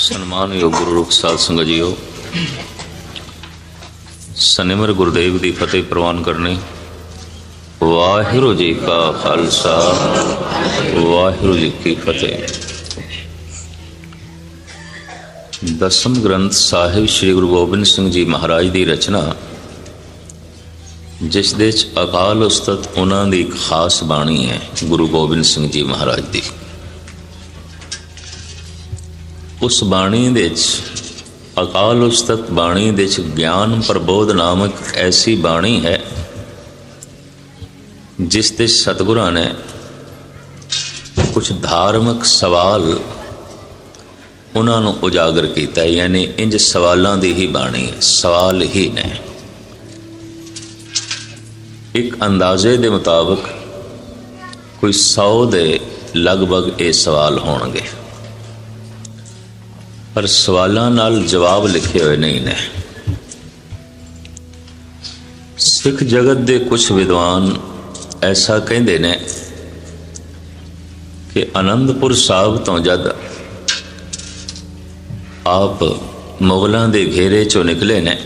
ਸਨਮਾਨਯੋਗ ਗੁਰੂ ਰੂਪ ਸਾਧ ਸੰਗਤ ਜੀਓ, ਸਨਿਮਰ ਗੁਰਦੇਵ ਦੀ ਫਤਿਹ ਪ੍ਰਵਾਨ ਕਰਨੀ। ਵਾਹਿਗੁਰੂ ਜੀ ਕਾ ਖਾਲਸਾ, ਵਾਹਿਗੁਰੂ ਜੀ ਕੀ ਫਤਿਹ। ਦਸਮ ਗ੍ਰੰਥ ਸਾਹਿਬ ਸ੍ਰੀ ਗੁਰੂ ਗੋਬਿੰਦ ਸਿੰਘ ਜੀ ਮਹਾਰਾਜ ਦੀ ਰਚਨਾ, ਜਿਸ ਦੇ 'ਚ ਅਕਾਲ ਉਸਤਤ ਉਹਨਾਂ ਦੀ ਇੱਕ ਖਾਸ ਬਾਣੀ ਹੈ ਗੁਰੂ ਗੋਬਿੰਦ ਸਿੰਘ ਜੀ ਮਹਾਰਾਜ ਦੀ। ਉਸ ਬਾਣੀ ਦੇ 'ਚ ਅਕਾਲ ਉਸਤਤ ਬਾਣੀ ਦੇ 'ਚ ਗਿਆਨ ਪ੍ਰਬੋਧ ਨਾਮਕ ਐਸੀ ਬਾਣੀ ਹੈ ਜਿਸ ਦੇ ਸਤਿਗੁਰਾਂ ਨੇ ਕੁਝ ਧਾਰਮਿਕ ਸਵਾਲ ਉਹਨਾਂ ਨੂੰ ਉਜਾਗਰ ਕੀਤਾ, ਯਾਨੀ ਇੰਜ ਸਵਾਲਾਂ ਦੀ ਹੀ ਬਾਣੀ ਹੈ, ਸਵਾਲ ਹੀ ਨੇ। ਇੱਕ ਅੰਦਾਜ਼ੇ ਦੇ ਮੁਤਾਬਕ ਕੋਈ 100 ਦੇ ਲਗਭਗ ਇਹ ਸਵਾਲ ਹੋਣਗੇ, ਪਰ ਸਵਾਲਾਂ ਨਾਲ ਜਵਾਬ ਲਿਖੇ ਹੋਏ ਨਹੀਂ ਨੇ। ਸਿੱਖ ਜਗਤ ਦੇ ਕੁਝ ਵਿਦਵਾਨ ਐਸਾ ਕਹਿੰਦੇ ਨੇ ਕਿ ਅਨੰਦਪੁਰ ਸਾਹਿਬ ਤੋਂ ਜਦ ਆਪ ਮੁਗਲਾਂ ਦੇ ਘੇਰੇ ਚੋਂ ਨਿਕਲੇ ਨੇ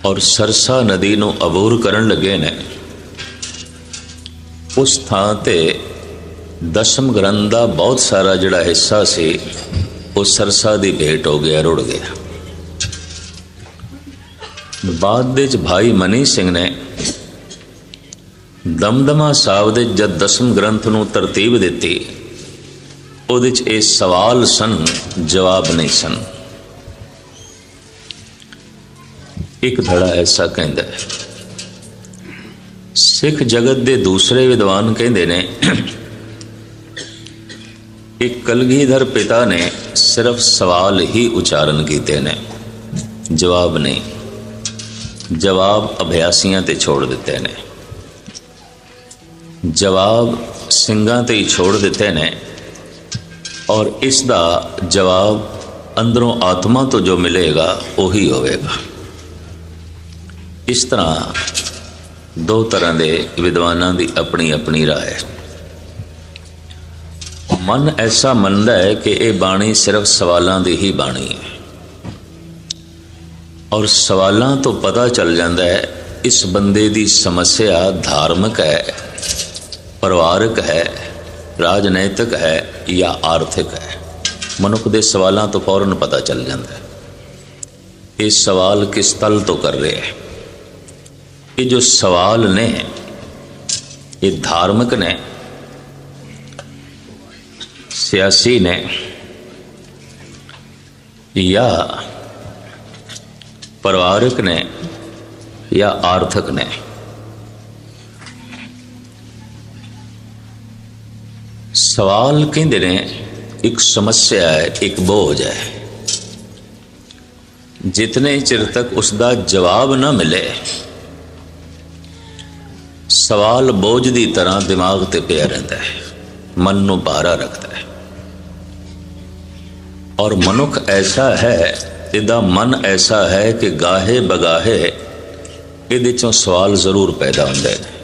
ਔਰ ਸਰਸਾ ਨਦੀ ਨੂੰ ਅਬੂਰ ਕਰਨ ਲੱਗੇ ਨੇ, ਉਸ ਥਾਂ ਤੇ ਦਸਮ ਗ੍ਰੰਥ ਦਾ ਬਹੁਤ ਸਾਰਾ ਜਿਹੜਾ ਹਿੱਸਾ ਸੀ ਉਹ ਸਰਸਾ ਦੀ ਭੇਟ ਹੋ ਗਿਆ, ਰੁੜ ਗਿਆ। ਬਾਅਦ ਵਿੱਚ ਭਾਈ ਮਨੀ ਸਿੰਘ ਨੇ ਦਮਦਮਾ ਸਾਹਿਬ ਦੇ ਜਦ ਦਸਮ ਗ੍ਰੰਥ ਨੂੰ ਤਰਤੀਬ ਦਿੱਤੀ, ਉਹਦੇ 'ਚ ਇਹ ਸਵਾਲ ਸਨ, ਜਵਾਬ ਨਹੀਂ ਸਨ। ਇੱਕ ਧੜਾ ਐਸਾ ਕਹਿੰਦਾ ਹੈ। ਸਿੱਖ ਜਗਤ ਦੇ ਦੂਸਰੇ ਵਿਦਵਾਨ ਕਹਿੰਦੇ ਨੇ ਇੱਕ ਕਲਗੀਧਰ ਪਿਤਾ ਨੇ ਸਿਰਫ ਸਵਾਲ ਹੀ ਉਚਾਰਨ ਕੀਤੇ ਨੇ, ਜਵਾਬ ਨਹੀਂ। ਜਵਾਬ ਅਭਿਆਸੀਆਂ ਤੇ ਛੋੜ ਦਿੱਤੇ ਨੇ, ਜਵਾਬ ਸਿੰਘਾਂ ਤੇ ਹੀ ਛੋੜ ਦਿੱਤੇ ਨੇ, ਔਰ ਇਸ ਦਾ ਜਵਾਬ ਅੰਦਰੋਂ ਆਤਮਾ ਤੋਂ ਜੋ ਮਿਲੇਗਾ ਉਹੀ ਹੋਵੇਗਾ। ਇਸ ਤਰ੍ਹਾਂ ਦੋ ਤਰ੍ਹਾਂ ਦੇ ਵਿਦਵਾਨਾਂ ਦੀ ਆਪਣੀ ਆਪਣੀ ਰਾਏ ਹੈ। ਮਨ ਐਸਾ ਮੰਨਦਾ ਹੈ ਕਿ ਇਹ ਬਾਣੀ ਸਿਰਫ ਸਵਾਲਾਂ ਦੀ ਹੀ ਬਾਣੀ ਹੈ, ਔਰ ਸਵਾਲਾਂ ਤੋਂ ਪਤਾ ਚੱਲ ਜਾਂਦਾ ਹੈ ਇਸ ਬੰਦੇ ਦੀ ਸਮੱਸਿਆ ਧਾਰਮਿਕ ਹੈ, ਪਰਿਵਾਰਕ ਹੈ, ਰਾਜਨੀਤਿਕ ਹੈ ਜਾਂ ਆਰਥਿਕ ਹੈ। ਮਨੁੱਖ ਦੇ ਸਵਾਲਾਂ ਤੋਂ ਫੌਰਨ ਪਤਾ ਚੱਲ ਜਾਂਦਾ ਹੈ ਇਹ ਸਵਾਲ ਕਿਸ ਤਲ ਤੋਂ ਕਰ ਰਿਹਾ ਹੈ। ਇਹ ਜੋ ਸਵਾਲ ਨੇ ਇਹ ਧਾਰਮਿਕ ਨੇ, ਸਿਆਸੀ ਨੇ ਜਾਂ ਪਰਿਵਾਰਕ ਨੇ ਜਾਂ ਆਰਥਿਕ ਨੇ। ਸਵਾਲ ਕਹਿੰਦੇ ਨੇ ਇੱਕ ਸਮੱਸਿਆ ਹੈ, ਇੱਕ ਬੋਝ ਹੈ। ਜਿਤਨੇ ਚਿਰ ਤੱਕ ਉਸ ਦਾ ਜਵਾਬ ਨਾ ਮਿਲੇ, ਸਵਾਲ ਬੋਝ ਦੀ ਤਰ੍ਹਾਂ ਦਿਮਾਗ ਤੇ ਪਿਆ ਰਹਿੰਦਾ ਹੈ, ਮਨ ਨੂੰ ਭਾਰਾ ਰੱਖਦਾ ਹੈ। ਔਰ ਮਨੁੱਖ ਐਸਾ ਹੈ, ਇਹਦਾ ਮਨ ਐਸਾ ਹੈ ਕਿ ਗਾਹੇ ਬਗਾਹੇ ਇਹਦੇ ਚੋਂ ਸਵਾਲ ਜ਼ਰੂਰ ਪੈਦਾ ਹੁੰਦੇ ਨੇ।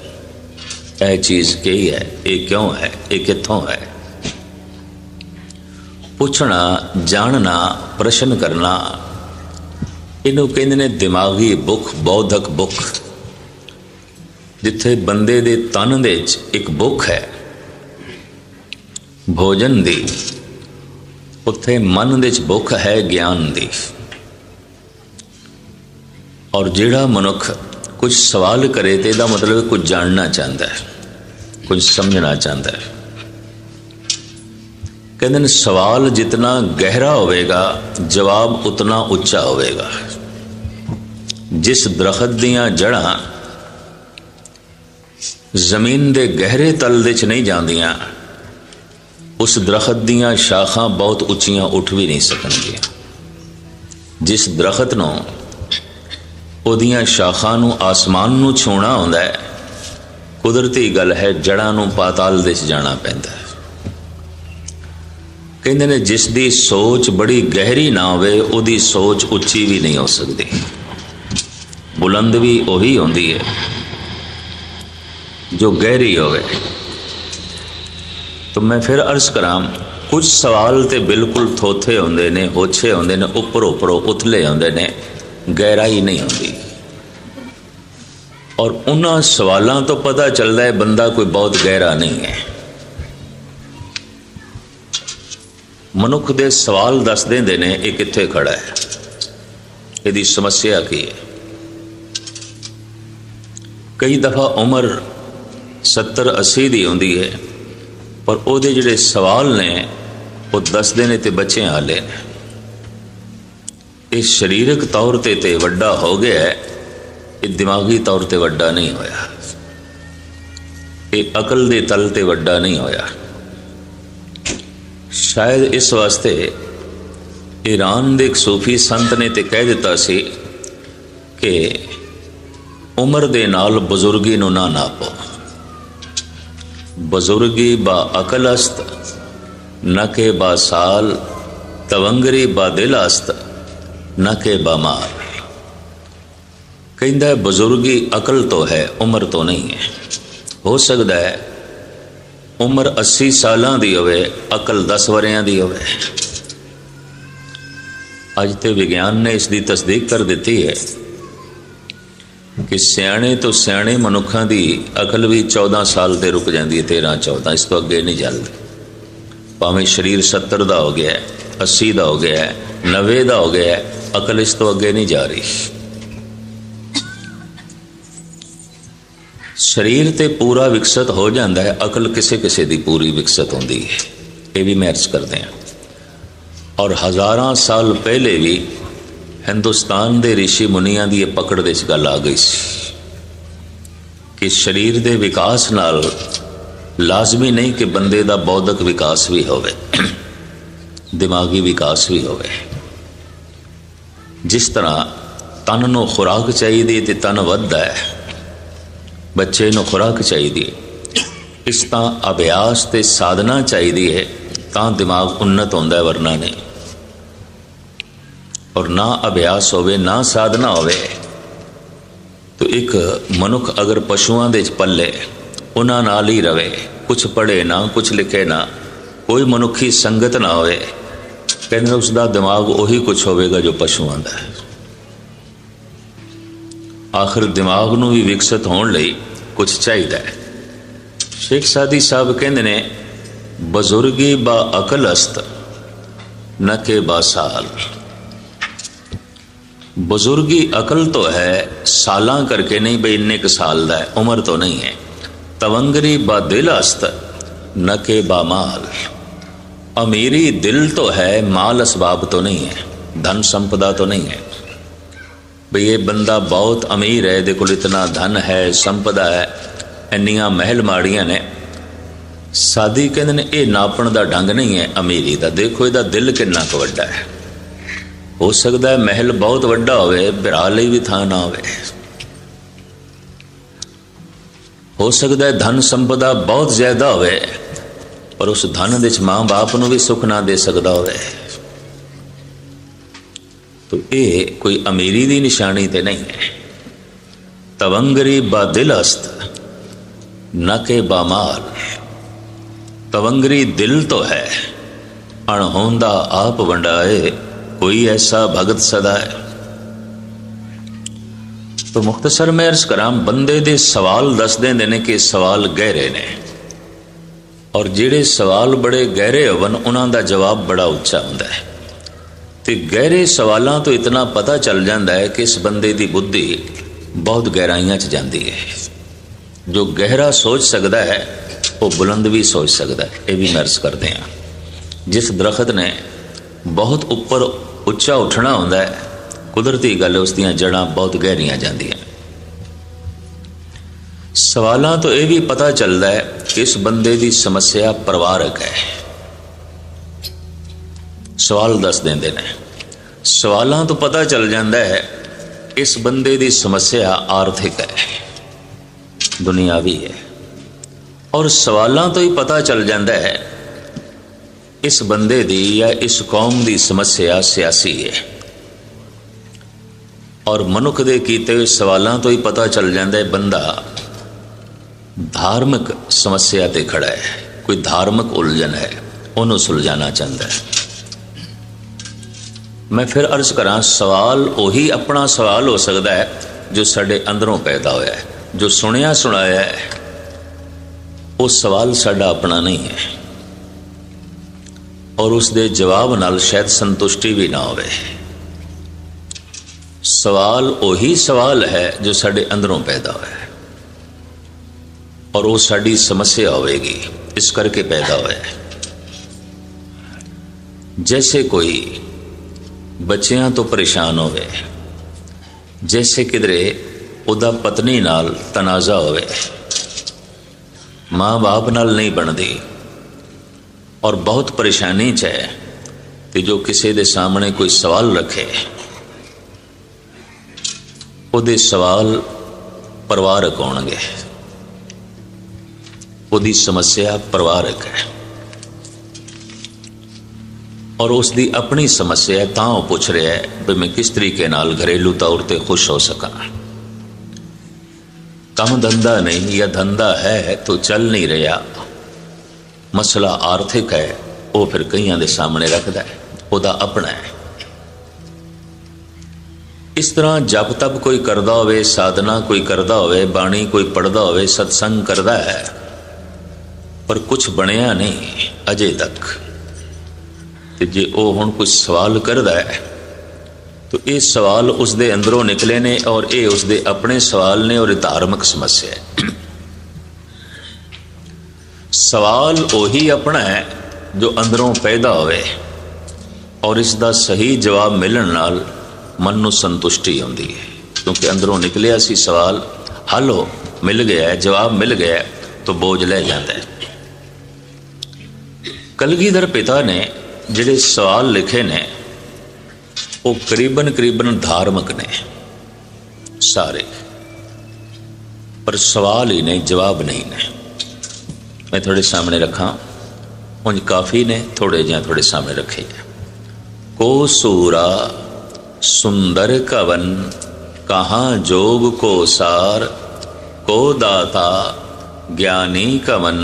ਇਹ ਚੀਜ਼ ਕੀ ਹੈ, ਇਹ ਕਿਉਂ ਹੈ, ਇਹ ਕਿੱਥੋਂ ਹੈ। ਪੁੱਛਣਾ, ਜਾਣਨਾ, ਪ੍ਰਸ਼ਨ ਕਰਨਾ, ਇਹਨੂੰ ਕਹਿੰਦੇ ਨੇ ਦਿਮਾਗੀ ਭੁੱਖ, ਬੌਧਕ ਭੁੱਖ। ਜਿੱਥੇ ਬੰਦੇ ਦੇ ਤਨ ਦੇ ਵਿੱਚ ਇੱਕ ਭੁੱਖ ਹੈ ਭੋਜਨ ਦੀ, ਉੱਥੇ ਮਨ ਦੇ ਵਿੱਚ ਭੁੱਖ ਹੈ ਗਿਆਨ ਦੀ। ਔਰ ਜਿਹੜਾ ਮਨੁੱਖ ਕੁਝ ਸਵਾਲ ਕਰੇ ਤੇ ਇਹਦਾ ਮਤਲਬ ਕੁਝ ਜਾਣਨਾ ਚਾਹੁੰਦਾ ਹੈ, ਕੁਝ ਸਮਝਣਾ ਚਾਹੁੰਦਾ ਹੈ। ਕਹਿੰਦੇ ਨੇ ਸਵਾਲ ਜਿਤਨਾ ਗਹਿਰਾ ਹੋਵੇਗਾ ਜਵਾਬ ਉਤਨਾ ਉੱਚਾ ਹੋਵੇਗਾ। ਜਿਸ ਦਰਖਤ ਦੀਆਂ ਜੜ੍ਹਾਂ ਜ਼ਮੀਨ ਦੇ ਗਹਿਰੇ ਤਲ ਦੇ 'ਚ ਨਹੀਂ ਜਾਂਦੀਆਂ, ਉਸ ਦਰਖਤ ਦੀਆਂ ਸ਼ਾਖਾਂ ਬਹੁਤ ਉੱਚੀਆਂ ਉੱਠ ਵੀ ਨਹੀਂ ਸਕਣਗੀਆਂ। ਜਿਸ ਦਰਖਤ ਨੂੰ ਉਹਦੀਆਂ ਸ਼ਾਖਾਂ ਨੂੰ ਆਸਮਾਨ ਨੂੰ ਛੂਹਣਾ ਹੁੰਦਾ ਹੈ, ਕੁਦਰਤੀ ਗੱਲ ਹੈ ਜੜ੍ਹਾਂ ਨੂੰ ਪਾਤਾਲ ਦੇ 'ਚ ਜਾਣਾ ਪੈਂਦਾ ਹੈ। ਕਹਿੰਦੇ ਨੇ ਜਿਸ ਦੀ ਸੋਚ ਬੜੀ ਗਹਿਰੀ ਨਾ ਹੋਵੇ ਉਹਦੀ ਸੋਚ ਉੱਚੀ ਵੀ ਨਹੀਂ ਹੋ ਸਕਦੀ, ਬੁਲੰਦ ਵੀ ਉਹੀ ਹੁੰਦੀ ਹੈ ਜੋ ਗਹਿਰੀ ਹੋਵੇ। तो मैं फिर अर्ज करां, कुछ सवाल तो बिल्कुल थोथे होंदे ने, होछे होंदे ने, उपरों उथले होंदे ने, गहराई नहीं होंदी। और उन्हां सवालों तो पता चलता है बंदा कोई बहुत गहरा नहीं है। मनुख दे सवाल दस देंदे ने ये कित्थे खड़ा है, इहदी समस्या की है। कई दफ़ा उम्र 70-80 दी होंदी है, पर उहदे जिहड़े सवाल ने वो दसदे ने ते बच्चे हाले ने। ये शरीरक तौर ते वड्डा हो गया है, ये दिमागी तौर ते वड्डा नहीं होया, ये अकल दे तल ते वड्डा नहीं होया। शायद इस वास्ते ईरान दे एक सूफी संत ने ते कह दिता सी कि उम्र दे नाल बुजुर्गी नूं ना नापो, बुजुर्गी बा अकल अस्त न के बा साल, तवंगरी बा दिल अस्त न के बा माल। कहता है बुजुर्गी अकल तो है, उम्र तो नहीं है। हो सकता है उम्र 80 सालां दी होवे, अकल 10 वरियां दी होवे। अज तो विज्ञान ने इसकी तस्दीक कर दी है कि सियाणे तो सियाणे मनुखों की अकल भी 14 साल से रुक जाती है, 13-14, इस तो अगे नहीं चलती। भावें शरीर 70 का हो गया है, 80 का हो गया है, 90 का हो गया है, अकल इस तो अगे नहीं जा रही। शरीर तो पूरा विकसित हो जाता है, अकल किसे किसे दी पूरी विकसित होती है, ये भी मैं अर्ज करते हैं। और हज़ारां साल पहले भी हिंदुस्तान के ऋषि मुनिया की पकड़ दे गल आ गई सी कि शरीर के विकास नाल लाजमी नहीं कि बंदे का बौद्धिक विकास भी होवे, दिमागी विकास भी होवे। जिस तरह तन नूं खुराक चाहिए तो तन वधदा है, बच्चे नूं खुराक चाहिए, इस तरह अभ्यास ते साधना चाहिए है तां दिमाग उन्नत होंदा है, वरना नहीं। और ना अभ्यास होवे ना साधना होवे तो एक मनुख अगर पशुओं दे पले उन्हां नाल ही रवे, कुछ पढ़े ना, कुछ लिखे ना, कोई मनुखी संगत ना होवे, कहने उसका दिमाग उही कुछ होवेगा जो पशुओं का है। आखिर दिमाग नूं भी विकसित होने लई कुछ चाहिए। शेख सादी साहब कहते ने बुजुर्गी बा अकल अस्त न के बासाल। बुजुर्गी अकल तो है, सालां करके नहीं, भाई इन्ने क साल दा है, उम्र तो नहीं है। तवंगरी बा दिल अस्त न के बामाल। अमीरी दिल तो है, माल असबाब तो नहीं है, धन संपदा तो नहीं है। भाई ये बंदा बहुत अमीर है, देखो इतना धन है, संपदा है, इन्नियां महल माड़ियां ने। सादी कहते ने ये नापण का ढंग नहीं है अमीरी का। देखो इसका दिल कितना क वड्डा है। हो सकता है महल बहुत वड्डा होवे, भरा लई भी थां ना होवे। हो सकता है धन संपदा बहुत ज्यादा होवे, पर उस धन दे माँ बाप नूं भी सुख ना दे सकता होवे। तो ये कोई अमीरी की निशानी तो नहीं है। तवंगरी बा दिल अस्त न के बामाल। तवंगरी दिल तो है, अणहोंदा आप वंडाए, कोई ऐसा भगत सदा है। तो मुख्तसर मैं अर्ज करा, बंदे दे सवाल दस देंदे ने कि सवाल गहरे ने, और जिहड़े सवाल बड़े गहरे होवन उन्हां दा जवाब बड़ा उच्चा हुंदा है। तो गहरे सवालों तो इतना पता चल जाता है कि इस बंदे की बुद्धि बहुत गहराइयां च जाती है। जो गहरा सोच सकता है वो बुलंद भी सोच सकता है। ये भी मैं अर्ज करते हैं, जिस दरख्त ने बहुत ऊपर उच्चा उठना होता है, कुदरती गल उस दियां जड़ां बहुत गहरियां जांदियां। सवालों तो यह भी पता चलता है कि इस बंदे की समस्या परिवारक है। सवाल दस देंदे ने, सवालों तो पता चल जाता है इस बंदे की समस्या आर्थिक है, दुनियावी है। और सवालों तो ही पता चल जाता है इस बंदे दी या इस कौम की समस्या सियासी है। और मनुख दे कीते हुए सवालों तो ही पता चल जाता है बंदा धार्मिक समस्या ते खड़ा है, कोई धार्मिक उलझन है, ਉਹਨੂੰ ਸੁਲਝਾਉਣਾ ਚਾਹੁੰਦਾ ਹੈ। ਮੈਂ ਫਿਰ ਅਰਜ਼ ਕਰਾਂ, ਸਵਾਲ ਉਹੀ ਆਪਣਾ ਸਵਾਲ ਹੋ ਸਕਦਾ ਹੈ ਜੋ ਸਾਡੇ ਅੰਦਰੋਂ ਪੈਦਾ ਹੋਇਆ ਹੈ, ਜੋ ਸੁਣਿਆ ਸੁਣਾਇਆ ਹੈ। ਉਹ ਸਵਾਲ ਸਾਡਾ ਆਪਣਾ ਨਹੀਂ ਹੈ, ਔਰ ਉਸ ਦੇ ਜਵਾਬ ਨਾਲ ਸ਼ਾਇਦ ਸੰਤੁਸ਼ਟੀ ਵੀ ਨਾ ਹੋਵੇ। ਸਵਾਲ ਉਹੀ ਸਵਾਲ ਹੈ ਜੋ ਸਾਡੇ ਅੰਦਰੋਂ ਪੈਦਾ ਹੋਇਆ ਹੈ, ਔਰ ਉਹ ਸਾਡੀ ਸਮੱਸਿਆ ਹੋਵੇਗੀ, ਇਸ ਕਰਕੇ ਪੈਦਾ ਹੋਇਆ ਹੈ। ਜੈਸੇ ਕੋਈ ਬੱਚਿਆਂ ਤੋਂ ਪਰੇਸ਼ਾਨ ਹੋਵੇ, ਜੈਸੇ ਕਿਧਰੇ ਉਹਦਾ ਪਤਨੀ ਨਾਲ ਤਨਾਜ਼ਾ ਹੋਵੇ, ਮਾਂ ਬਾਪ ਨਾਲ ਨਹੀਂ ਬਣਦੀ ਔਰ ਬਹੁਤ ਪਰੇਸ਼ਾਨੀ 'ਚ ਹੈ, ਤੇ ਜੋ ਕਿਸੇ ਦੇ ਸਾਹਮਣੇ ਕੋਈ ਸਵਾਲ ਰੱਖੇ, ਉਹਦੇ ਸਵਾਲ ਪਰਿਵਾਰਕ ਹੋਣਗੇ, ਉਹਦੀ ਸਮੱਸਿਆ ਪਰਿਵਾਰਕ ਹੈ, ਔਰ ਉਸ ਦੀ ਆਪਣੀ ਸਮੱਸਿਆ ਹੈ। ਤਾਂ ਉਹ ਪੁੱਛ ਰਿਹਾ ਹੈ ਵੀ ਮੈਂ ਕਿਸ ਤਰੀਕੇ ਨਾਲ ਘਰੇਲੂ ਤੌਰ ਤੇ ਖੁਸ਼ ਹੋ ਸਕਾਂ। ਕੰਮ ਧੰਦਾ ਨਹੀਂ, ਜਾਂ ਧੰਦਾ ਹੈ तो ਚੱਲ ਨਹੀਂ ਰਿਹਾ, ਮਸਲਾ ਆਰਥਿਕ ਹੈ, ਉਹ ਫਿਰ ਕਈਆਂ ਦੇ ਸਾਹਮਣੇ ਰੱਖਦਾ ਹੈ, ਉਹਦਾ ਆਪਣਾ ਹੈ। ਇਸ ਤਰ੍ਹਾਂ ਜਪ ਤਪ ਕੋਈ ਕਰਦਾ ਹੋਵੇ, ਸਾਧਨਾ ਕੋਈ ਕਰਦਾ ਹੋਵੇ, ਬਾਣੀ ਕੋਈ ਪੜ੍ਹਦਾ ਹੋਵੇ, ਸਤਸੰਗ ਕਰਦਾ ਹੈ, ਪਰ ਕੁਛ ਬਣਿਆ ਨਹੀਂ ਅਜੇ ਤੱਕ। ਤੇ ਜੇ ਉਹ ਹੁਣ ਕੁਝ ਸਵਾਲ ਕਰਦਾ ਹੈ ਤਾਂ ਇਹ ਸਵਾਲ ਉਸ ਦੇ ਅੰਦਰੋਂ ਨਿਕਲੇ ਨੇ, ਔਰ ਇਹ ਉਸ ਦੇ ਆਪਣੇ ਸਵਾਲ ਨੇ, ਔਰ ਇਹ ਧਾਰਮਿਕ ਸਮੱਸਿਆ ਹੈ। ਸਵਾਲ ਉਹੀ ਆਪਣਾ ਹੈ ਜੋ ਅੰਦਰੋਂ ਪੈਦਾ ਹੋਵੇ, ਔਰ ਇਸ ਦਾ ਸਹੀ ਜਵਾਬ ਮਿਲਣ ਨਾਲ ਮਨ ਨੂੰ ਸੰਤੁਸ਼ਟੀ ਆਉਂਦੀ ਹੈ, ਕਿਉਂਕਿ ਅੰਦਰੋਂ ਨਿਕਲਿਆ ਸੀ ਸਵਾਲ, ਹੱਲ ਮਿਲ ਗਿਆ ਹੈ, ਜਵਾਬ ਮਿਲ ਗਿਆ ਹੈ, ਤਾਂ ਬੋਝ ਲੈ ਜਾਂਦਾ ਹੈ। ਕਲਗੀਧਰ ਪਿਤਾ ਨੇ ਜਿਹੜੇ ਸਵਾਲ ਲਿਖੇ ਨੇ ਉਹ ਕਰੀਬਨ ਧਾਰਮਿਕ ਨੇ ਸਾਰੇ, ਪਰ ਸਵਾਲ ਹੀ ਨੇ, ਜਵਾਬ ਨਹੀਂ ਨੇ। ਮੈਂ ਤੁਹਾਡੇ ਸਾਹਮਣੇ ਰੱਖਾਂ, ਉਂਝ ਕਾਫੀ ਨੇ, ਥੋੜੇ ਜਿਹਾ ਤੁਹਾਡੇ ਸਾਹਮਣੇ ਰੱਖੇ। ਕੋ ਸੂਰਾ सुंदर कवन कहाँ जोग को सार, को दाता ज्ञानी कवन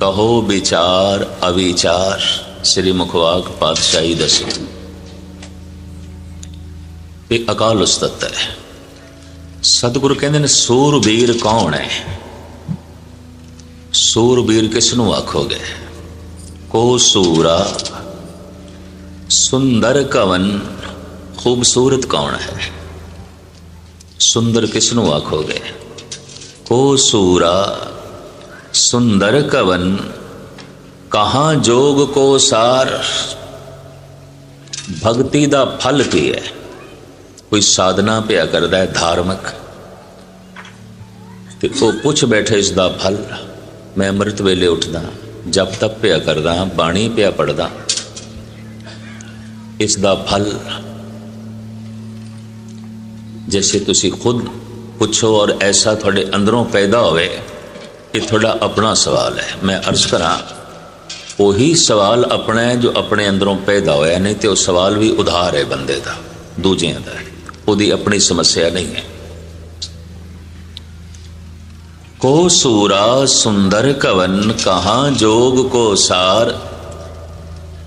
कहो विचार अविचार। श्री मुखवाक पातशाही दसी। ये अकाल उस्तत है। सतगुरु कहते हैं सूरबीर कौन है? सूरबीर किसनू आखोगे? को सूरा सुंदर कवन, खूबसूरत कौन है? सुंदर किसनू आखोगे? को सूरा सुंदर कवन कहाँ जोग को सार। भगती दा फल की है? कोई साधना पिया करदा है धार्मिक, ते वो पुछ बैठे इसदा फल। मैं अमृत वेले उठदा, जप तप पिया करदा, बाणी पिया पढ़दा, इसदा फल। जैसे तुसी खुद पुछो और ऐसा थोड़े अंदरों पैदा होवे, ये थोड़ा अपना सवाल है। मैं अर्ज करा वही सवाल अपना है जो अपने अंदरों पैदा होया, नहीं तो सवाल भी उधार है बंदे का, दूजियां का, उसकी अपनी समस्या नहीं है। को सूरा सुंदर कवन कहाँ जोग को सार,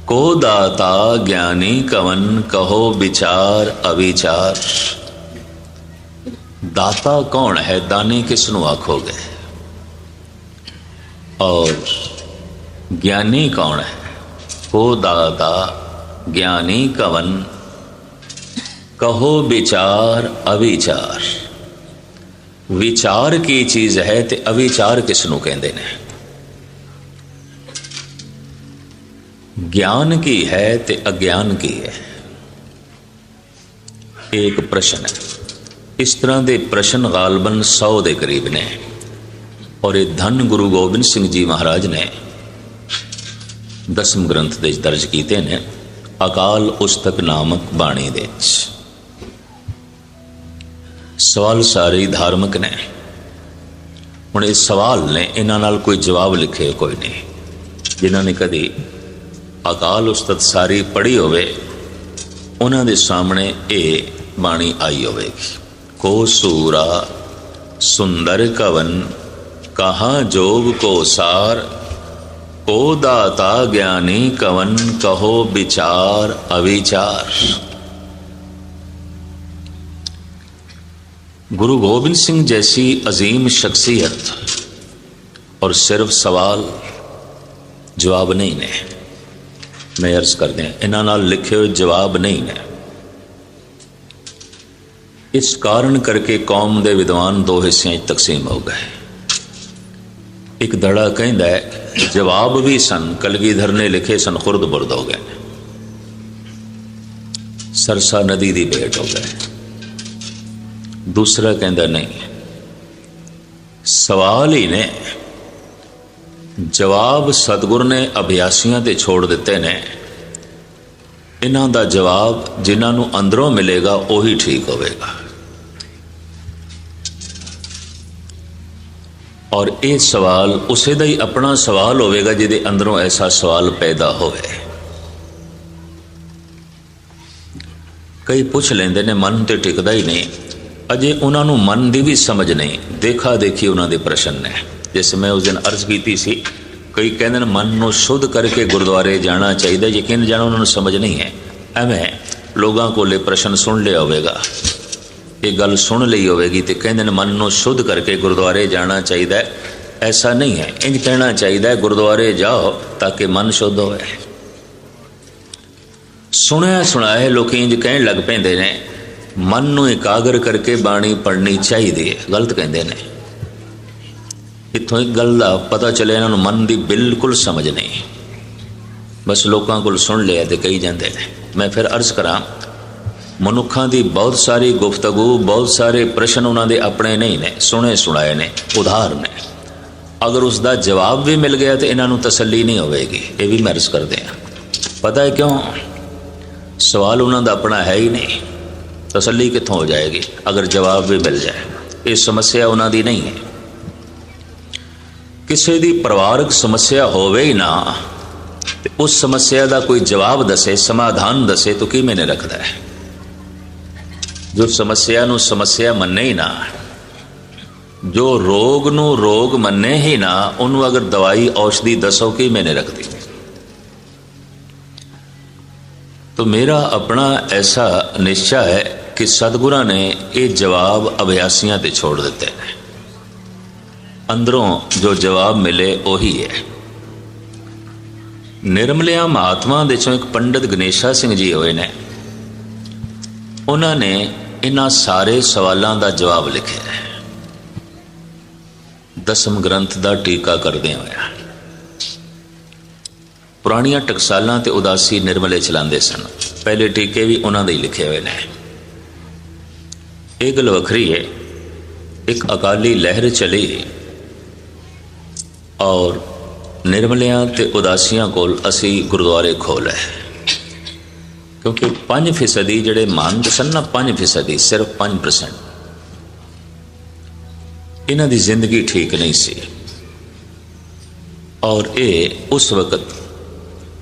को दाता ज्ञानी कवन कहो विचार अविचार। दाता कौन है? दानी किसनू आखोगे? और ज्ञानी कौन है? को दाता ज्ञानी कवन कहो विचार अविचार। विचार की चीज है ते अविचार किसनू कहते हैं? ज्ञान की है ते अज्ञान की है? एक प्रश्न है। इस तरह के प्रश्न गालबन 100 के करीब ने, और ये धन गुरु गोबिंद सिंह जी महाराज ने 10वें ग्रंथ दे दर्ज किए ने, अकाल उस्तक नामक बाणी दे। सवाल सारे धार्मिक ने। हुण इस सवाल ने, इन्हां नाल कोई जवाब लिखे कोई नहीं। जिन्होंने कभी अकाल उस्तत सारी पढ़ी होवे, उन्हां दे सामने ये बाणी आई होवेगी। को सूरा सुंदर कवन कहाँ जोग को सार, ओ दाता ज्ञानी कवन कहो विचार अविचार। गुरु गोबिंद सिंह जैसी अजीम शख्सियत और सिर्फ सवाल जवाब नहीं ने, मैं अर्ज कर दें इन्हां नाल लिखे हुए जवाब नहीं ने। इस कारण करके कौम के विद्वान दो हिस्सों तकसीम हो गए। एक धड़ा कहता है जवाब भी सन, कलगीधर ने लिखे सन, खुर्द बुर्द हो गए, सरसा नदी की भेंट हो गए। दूसरा कहता नहीं, सवाल ही ने, जवाब सतगुर ने अभ्यासियों ते छोड़ दिते ने। इन्हां दा जवाब जिन्हों अंदरों मिलेगा वही ठीक होगा। और ये सवाल उसे दा ही अपना सवाल होगा जिहदे अंदरों ऐसा सवाल पैदा होवे। कई पूछ लेंदे ने मन तो टिकदा ही नहीं, अजे उन्होंने मन की भी समझ नहीं, देखा देखी उन्होंने प्रश्न ने। जैसे मैं उस दिन अर्ज की सी, कई कहते हैं मन को शुद्ध करके गुरुद्वारे जाना चाहिए, यकीन जाना उन्होंने समझ नहीं है। एवं लोगों को प्रश्न सुन लिया होगा, ये गल सुन ली होगी तो कहते हैं मन को शुद्ध करके गुरुद्वारे जाना चाहिए। ऐसा नहीं है, इंज कहना चाहिए गुरुद्वारे जाओ ताकि मन शुद्ध हो। सुनिया सुनाए लोग इंज कह लग पेंदे ने मन को एकाग्र करके बाणी पढ़नी चाहिए, गलत कहते हैं। इतों एक गल का पता चले इन्होंने मन की बिल्कुल समझ नहीं, बस लोगों को सुन लिया तो कही जाते हैं। मैं फिर अर्ज करा, मनुखों की बहुत सारी गुफ्तगू, बहुत सारे प्रश्न उन्होंने अपने नहीं ने, सुने सुनाए ने, उधार ने। अगर उसका जवाब भी मिल गया तो इन्हों तसली नहीं होगी। ये भी मैं अर्ज कर दें, पता है क्यों? सवाल उन्होंने अपना है ही नहीं, तसली कितों हो जाएगी अगर जवाब भी मिल जाए। ये समस्या उन्होंने नहीं है। किसी की परिवारक समस्या होवे ही ना, तो उस समस्या का कोई जवाब दसे, समाधान दसे तो की मैंने रखता है। जो समस्या नू समस्या मन्ने ही ना, जो रोग नू रोग मन्ने ही ना, उन्होंने अगर दवाई औषधि दसो की मैंने रखती। तो मेरा अपना ऐसा निश्चय है कि सतगुरां ने ये जवाब अभ्यासियों ते छोड़ दिते हैं। अंदरों जो जवाब मिले वही है। निर्मलिया महात्मा दे चों एक पंडित गणेशा सिंह जी होए ने, उन्होंने इन्हां सारे सवालों का जवाब लिखे है। दसम ग्रंथ का टीका करदे होया पुरानियां टकसालां ते उदासी निर्मले चलाते सन। पहले टीके भी उन्होंने ही लिखे हुए हैं। एक गल वखरी है, एक अकाली लहर चली और निर्मलियां ते उदासियां कोल असी गुरुद्वारे खोल है, क्योंकि 5% जड़े महंत सन ना, 5% सिर्फ 5% इन्हां दी जिंदगी ठीक नहीं सी। और ये उस वक्त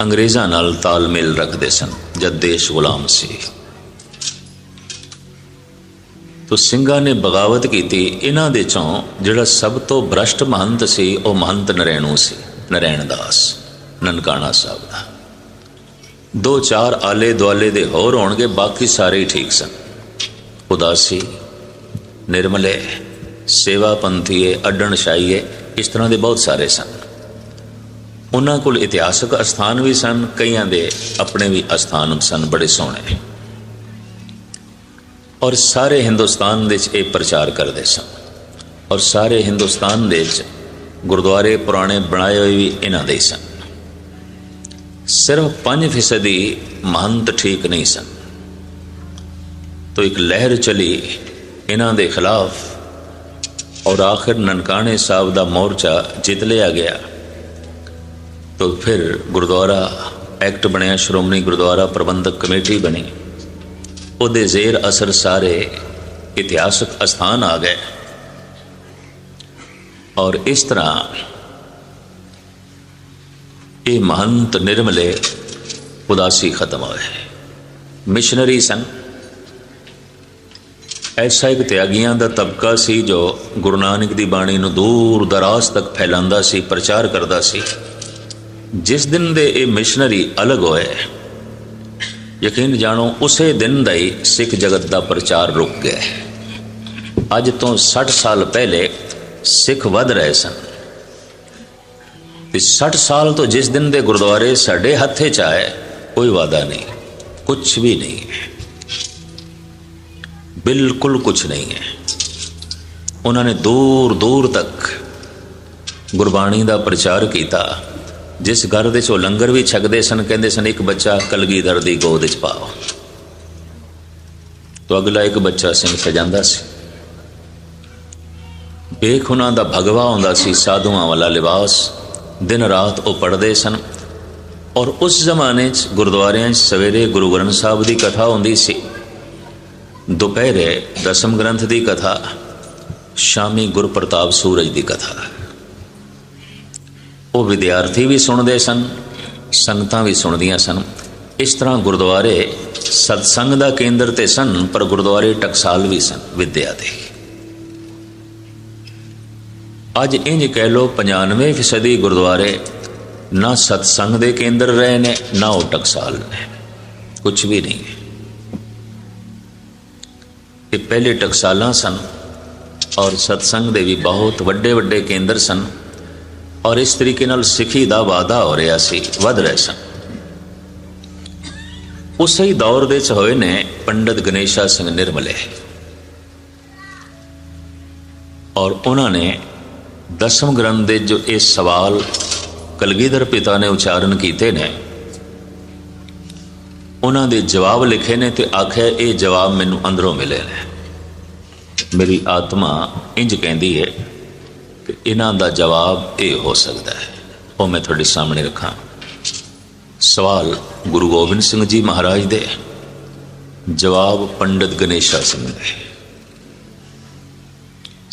अंग्रेज़ां नाल तालमेल रखते सन जब देश गुलाम सी। तो सिंघां ने बगावत की। इन्हां दे चों जिहड़ा सब तो भ्रष्ट महंत सी वह महंत नरैणू सी, नरैण दास ननकाणा साहब का। 2-4 आले दुआले दे होर होणगे, बाकी सारे ही ठीक सन। उदासी, निर्मले, सेवा पंथीए, अड्डण शाहीए, इस तरह के बहुत सारे सन। उन्हां कोल इतिहासक अस्थान भी सन, कईयां दे अपने भी अस्थान सन बड़े सोहणे। और सारे हिंदुस्तान दे ये प्रचार करते सन। और सारे हिंदुस्तान दे गुरुद्वारे पुराने बनाए हुए भी इन्हां दे सन। सिर्फ 5% महंत ठीक नहीं सन। तो एक लहर चली इन्हां दे खिलाफ और आखिर ननकाने साहब का मोर्चा जित लिया गया। तो फिर गुरुद्वारा एक्ट बनया, श्रोमणी गुरुद्वारा प्रबंधक कमेटी बनी, उहदे जेर असर सारे इतिहासक अस्थान आ गए। और इस तरह ये महंत निर्मले उदासी खत्म होए। मिशनरी सन। ऐसा एक त्यागियां का तबका सी जो गुरु नानक की बाणी नूं दूर दराज तक फैलांदा सी, प्रचार करता सी। जिस दिन दे ये मिशनरी अलग होए, यकीन जानो उसे दिन का ही सिख जगत का प्रचार रुक गया। अज तो 60 साल पहले सिख वध रहे सन, 60 साल तो जिस दिन के गुरुद्वारे साडे हथे च आए, कोई वादा नहीं, कुछ भी नहीं है, बिल्कुल कुछ नहीं है। उन्होंने दूर दूर तक गुरबाणी का प्रचार किया। जिस घर दे चो लंगर भी छकते सन, कहते सन एक बच्चा कलगीधर दी गोद च पाओ, तो अगला एक बच्चा सिंह सजांदा सी। वेख उन्हां दा भगवा हुंदा सी, साधुआं वाला लिबास, दिन रात वो पढ़ते सन। और उस जमाने च गुरुद्वारियां सवेरे गुरु ग्रंथ साहब की कथा होंदी सी, दोपहरे दसम ग्रंथ की कथा, शामी गुरप्रताप सूरज की कथा। वो विद्यार्थी भी सुनते सन, संगतां भी सुनदियां सन। इस तरह गुरुद्वारे सत्संग का केंद्र ते सन, पर गुरुद्वारे टकसाल भी सन विद्या दे। अज इंज कह लो 95% गुरुद्वारे ना सत्संग के केंद्र रहे ने, ना वो टकसाल ने, कुछ भी नहीं है। ये पहले टकसालां सन और सत्संग के भी बहुत वड्डे वड्डे केंद्र सन, और इस तरीके नाल सिखी का वाधा हो रहा सी, वध रहे सन। उस ही दौर दे होए ने पंडित गणेशा सिंह निर्मले, और उन्होंने दसम ग्रंथ के जो ये सवाल कलगीधर पिता ने उच्चारण किए ने, उन्होंने जवाब लिखे ने, तो आख्या ये जवाब मैनू अंदरों मिले ने। मेरी आत्मा इंज कहती है कि इन्हां दा जवाब ये हो सकता है। वो मैं थोड़े सामने रखा। सवाल गुरु गोबिंद सिंह जी महाराज दे, जवाब पंडित गणेशा सिंह दे।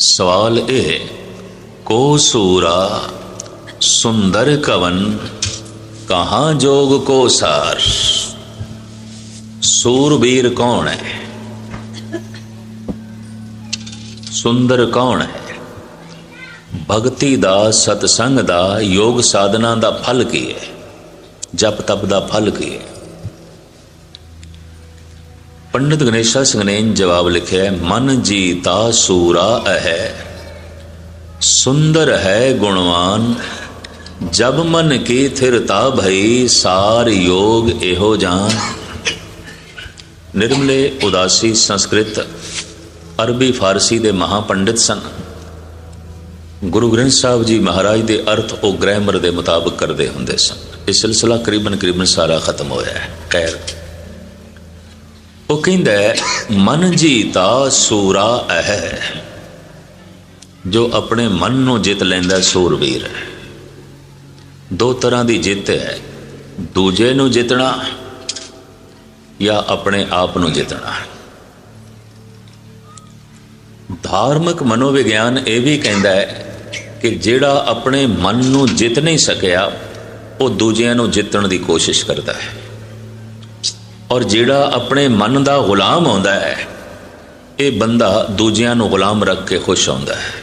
सवाल ये, को सूरा सुंदर कवन, कहाँ जोग को सार। सूरबीर कौन है, सुंदर कौन है, भगती दा, सतसंग दा, योग साधना दा फल की है, जप तप दा फल की है। पंडित गणेशा सिंह ने जवाब लिखे, मन जीता सूरा है, सुंदर है गुणवान, जब मन की थिरता भई, सार योग एहो जान। निर्मले उदासी संस्कृत अरबी फारसी दे महापंडित सन। गुरु ग्रंथ साहब जी महाराज के अर्थ वो ग्रामर के मुताबिक करते होंगे सन। ये सिलसिला करीबन सारा खत्म होया है। खैर, वो कहता है मन जीता सूरा है, जो अपने मन को जित लेंदा सूरवीर है। दो तरह की जित है, दूजे नू जितना या अपने आप नू जितना। धार्मिक मनोविज्ञान ये भी कहता है कि जिहड़ा अपने मन नू जित नहीं सकिया, वो दूजियां नू जितण की कोशिश करता है, और जिहड़ा अपने मन का गुलाम होंदा है, ये बंदा दूजियां नू गुलाम रख के खुश होंदा है,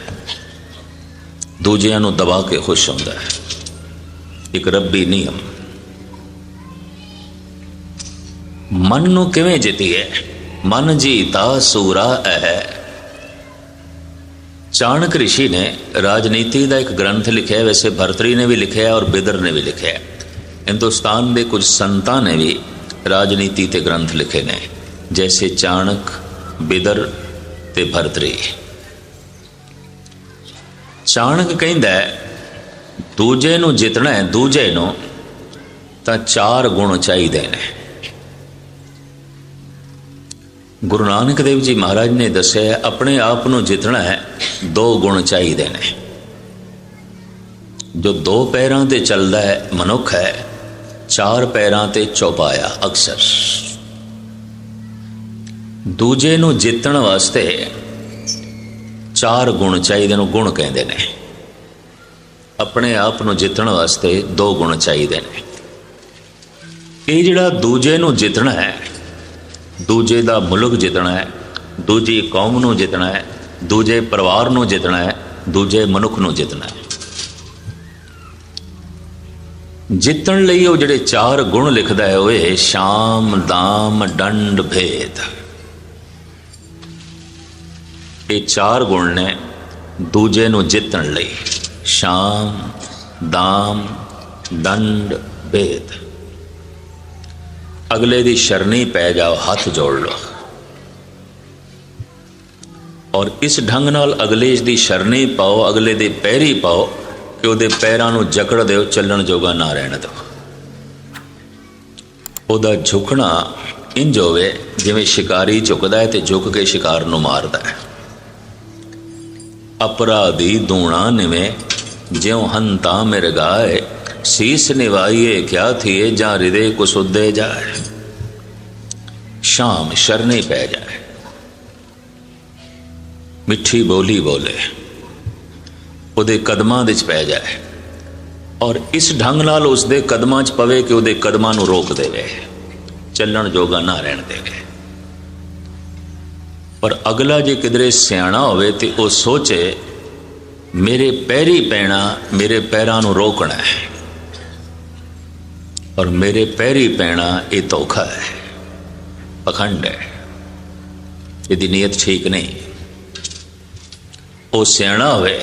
दूजियां नू दबा के खुश होंदा है। एक रब्बी नियम। मन नू किवें जितीए, मन जीता सूरा है। चाणक्य ऋषि ने राजनीति का एक ग्रंथ लिखा है, वैसे भर्तरी ने भी लिखा है और बिदर ने भी लिखा है। हिंदुस्तान के कुछ संतां ने भी राजनीति के ग्रंथ लिखे ने, जैसे चाणक्य, बिदर ते भर्तरी। चाणक्य कहता है दूजे नू जितना है, दूजे नू तां 4 गुण चाहिए ने। गुरु नानक देव जी महाराज ने दस्या अपने आप को जितना है 2 गुण चाहिए ने। जो 2 पैरों ते चलता है मनुख है, 4 पैरों ते चौपाया अक्सर। दूजे नू जितण वास्ते 4 गुण चाहिए, गुण कहते हैं। अपने आप को जितण वास्ते 2 गुण चाहिए ने। ये जिहड़ा दूजे नू जितना है, दूजे दा मुल्क जितना है, दूजी कौम नू जितना है, दूजे परिवार नू जितना है, दूजे मनुख नू जितना है। ਜਿੱਤਣ ਲਈ ਉਹ ਜਿਹੜੇ 4 ਗੁਣ ਲਿਖਦਾ ਹੈ ਓਏ, ਸ਼ਾਮ ਦਾਮ ਡੰਡ ਭੇਦ। ਇਹ 4 ਗੁਣ ਨੇ ਦੂਜੇ ਨੂੰ ਜਿੱਤਣ ਲਈ, ਸ਼ਾਮ ਦਾਮ ਡੰਡ ਭੇਦ। ਅਗਲੇ ਦੀ ਸ਼ਰਣੀ ਪੈ ਜਾਓ, ਹੱਥ ਜੋੜ ਲਓ, ਔਰ ਇਸ ਢੰਗ ਨਾਲ ਅਗਲੇ ਦੀ ਸ਼ਰਣੀ ਪਾਓ, ਅਗਲੇ ਦੇ ਪੈਰੀ ਪਾਓ ਕਿ ਉਹਦੇ ਪੈਰਾਂ ਨੂੰ ਜਕੜ ਦਿਓ, ਚੱਲਣ ਜੋਗਾ ਨਾ ਰਹਿਣ ਦਿਓ। ਉਹਦਾ ਝੁਕਣਾ ਇੰਜ ਹੋਵੇ ਜਿਵੇਂ ਸ਼ਿਕਾਰੀ ਝੁਕਦਾ ਹੈ ਤੇ ਝੁਕ ਕੇ ਸ਼ਿਕਾਰ ਨੂੰ ਮਾਰਦਾ ਹੈ। ਅਪਰਾਧੀ ਦੂਣਾ ਨਿਵੇਂ ਜਿਉ ਹੰਤਾ ਮਿਰਗਾਏ, ਸੀਸ ਨਿਵਾਈਏ ਕਿਆ ਥੀਏ ਜਾਂ ਹਿਰਦੇ ਕੁਸੁੱਦੇ ਜਾਏ। ਸ਼ਾਮ ਸ਼ਰਣੀ ਪੈ ਜਾਏ, ਮਿੱਠੀ ਬੋਲੀ ਬੋਲੇ, ਉਹਦੇ ਕਦਮਾਂ ਵਿੱਚ ਪੈ ਜਾਏ, ਔਰ ਇਸ ਢੰਗ ਨਾਲ ਉਸਦੇ ਕਦਮਾਂ 'ਚ ਪਵੇ ਕਿ ਉਹਦੇ ਕਦਮਾਂ ਨੂੰ ਰੋਕ ਦੇਵੇ, ਚੱਲਣ ਜੋਗਾ ਨਾ ਰਹਿਣ ਦੇਵੇ। ਪਰ ਅਗਲਾ ਜੇ ਕਿਧਰੇ ਸਿਆਣਾ ਹੋਵੇ ਤੇ ਉਹ ਸੋਚੇ ਮੇਰੇ ਪੈਰੀ ਪੈਣਾ, ਮੇਰੇ ਪੈਰਾਂ ਨੂੰ ਰੋਕਣਾ ਹੈ, ਔਰ ਮੇਰੇ ਪੈਰੀ ਪੈਣਾ ਇਹ ਧੋਖਾ ਹੈ, ਪਖੰਡ ਹੈ, ਇਹਦੀ ਨੀਅਤ ਠੀਕ ਨਹੀਂ। ਉਹ ਸਿਆਣਾ ਹੋਵੇ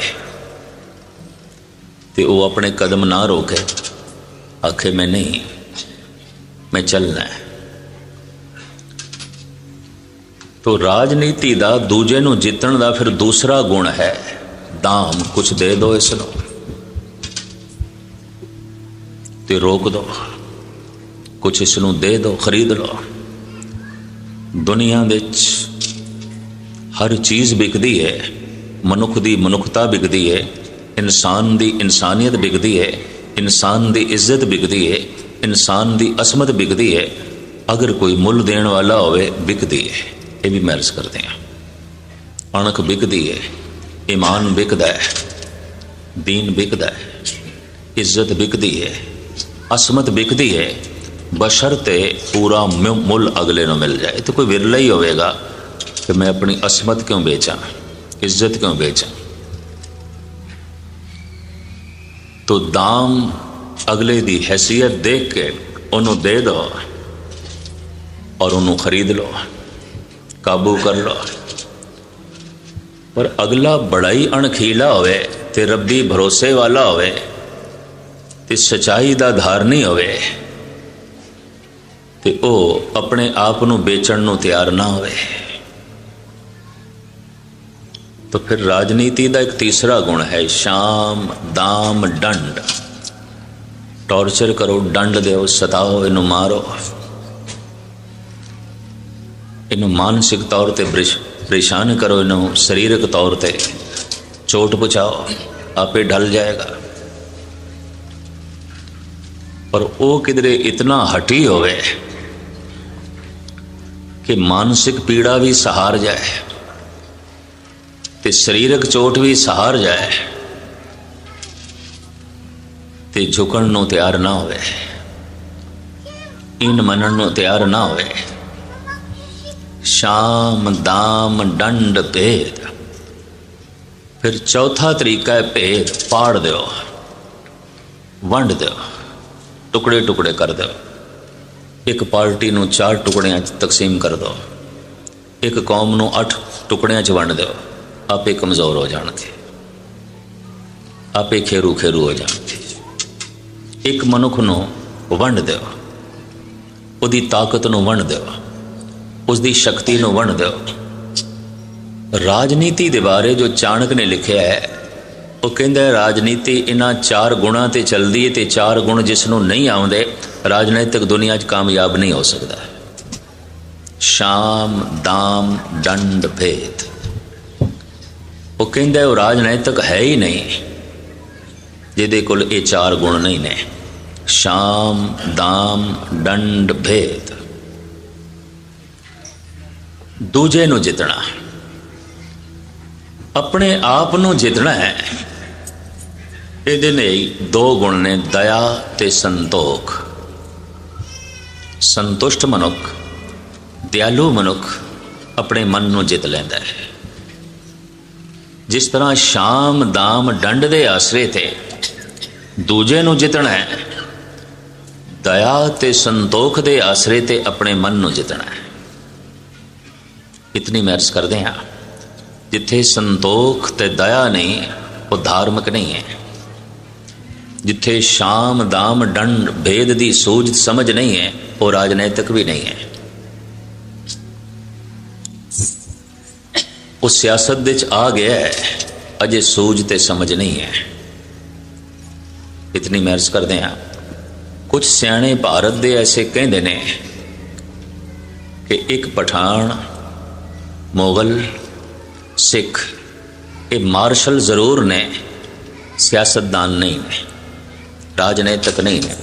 ਤੇ ਉਹ ਆਪਣੇ ਕਦਮ ਨਾ ਰੋਕੇ, ਆਖੇ ਮੈਂ ਨਹੀਂ, ਮੈਂ ਚੱਲਣਾ ਹੈ। ਤੋ ਰਾਜਨੀਤੀ ਦਾ ਦੂਜੇ ਨੂੰ ਜਿੱਤਣ ਦਾ ਫਿਰ ਦੂਸਰਾ ਗੁਣ ਹੈ ਦਾਮ। ਕੁਛ ਦੇ ਦੋ ਇਸ ਨੂੰ ਤੇ ਰੋਕ ਦੋ, ਕੁਛ ਇਸ ਨੂੰ ਦੇ ਦੋ, ਖਰੀਦ ਲਓ। ਦੁਨੀਆ ਵਿੱਚ ਹਰ ਚੀਜ਼ ਵਿਕਦੀ ਹੈ, ਮਨੁੱਖ ਦੀ ਮਨੁੱਖਤਾ ਵਿਕਦੀ ਹੈ, ਇਨਸਾਨ ਦੀ ਇਨਸਾਨੀਅਤ ਵਿਕਦੀ ਹੈ, ਇਨਸਾਨ ਦੀ ਇੱਜ਼ਤ ਵਿਕਦੀ ਹੈ, ਇਨਸਾਨ ਦੀ ਅਸਮਤ ਵਿਕਦੀ ਹੈ। ਅਗਰ ਕੋਈ ਮੁੱਲ ਦੇਣ ਵਾਲਾ ਹੋਵੇ ਵਿਕਦੀ ਹੈ। ਇਹ ਵੀ ਮਹਿਰਸ ਕਰਦੇ ਹਾਂ। ਅਣਖ ਵਿਕਦੀ ਹੈ, ਈਮਾਨ ਵਿਕਦਾ ਹੈ, ਦੀਨ ਵਿਕਦਾ ਹੈ, ਇੱਜ਼ਤ ਵਿਕਦੀ ਹੈ, ਅਸਮਤ ਵਿਕਦੀ ਹੈ, ਬਸ਼ਰਤੇ ਪੂਰਾ ਮੁੱਲ ਅਗਲੇ ਨੂੰ ਮਿਲ ਜਾਏ। तो कोई विरला ही होगा कि मैं अपनी असमत क्यों बेचा, इज्जत क्यों बेचा। तो दाम अगले की हैसियत देख के उन्होंने दे दो और उन्होंने खरीद लो, काबू कर लो। पर अगला बड़ा ही अणखीला होवे ते रब्बी भरोसे वाला होवे ते सच्चाई दा धारनी होवे ते ओ अपने आप नूं बेचण नूं तैयार ना होवे। तो फिर राजनीति का एक तीसरा गुण है शाम दाम दंड। टॉर्चर करो, दंड दो, सताओ, इनू मारो, इनू मानसिक तौर पर परेशान करो, इनू शरीरक तौर पर चोट पहुँचाओ, आपे ढल जाएगा। पर वो किधरे इतना हटी होवे कि मानसिक पीड़ा भी सहार जाए ते शरीरक चोट भी सहार जाए ते झुकण नूं तैयार ना होवे, इन मनण नूं तैयार ना होवे। शाम दाम दंड भेद। फिर चौथा तरीका है भेद। पाड़ दो, वंड दो, टुकड़े टुकड़े कर दो। एक पार्टी नूं 4 टुकड़ियां तकसीम कर दो, एक कौम नूं 8 टुकड़ियां च वंड दो, आपे कमज़ोर हो जाणगे, आपे खेरू खेरू हो जाणगे। एक मनुख नूं वंड दो, उहदी ताकत नूं वंड दो, उसकी शक्ति नूं वंड दो। राजनीति के बारे जो चाणक ने लिखा है वो कहता है राजनीति इन्हां 4 गुणां ते चलदी है ते 4 गुण जिसनूं नहीं आउंदे राजनीतिक दुनिया 'च कामयाब नहीं हो सकता। शाम दाम दंड भेद। वो कहता है वो राजनीतिक है ही नहीं जिहदे कोल ये 4 गुण नहीं ने। शाम दाम दंड भेद। दूजे नूं जितना, अपने आप नूं जितना है। ये 2 गुण ने, दया ते संतोख। संतुष्ट मनुख, दयालु मनुख अपने मन नूं जित लैंदा है। जिस तरह शाम दाम दंड दे आसरे थे दूजे नूं जितना है, दया ते संतोख दे आसरे ते अपने मन नूं जितना है। इतनी मैं अर्ज करदे हाँ, जिथे संतोख ते दया नहीं वो धार्मिक नहीं है। जिथे शाम दाम दंड भेद दी सूझ समझ नहीं है वो राजनैतिक भी नहीं है। वो सियासत दे च आ गया है, अजे सूझ ते समझ नहीं है। इतनी मैं अर्ज करदे हाँ, कुछ सियाणे भारत दे ऐसे कहते ने कि एक पठान मुगल सिख ये मार्शल जरूर ने, सियासतदान नहीं ने, राजनीतिक नहीं ने।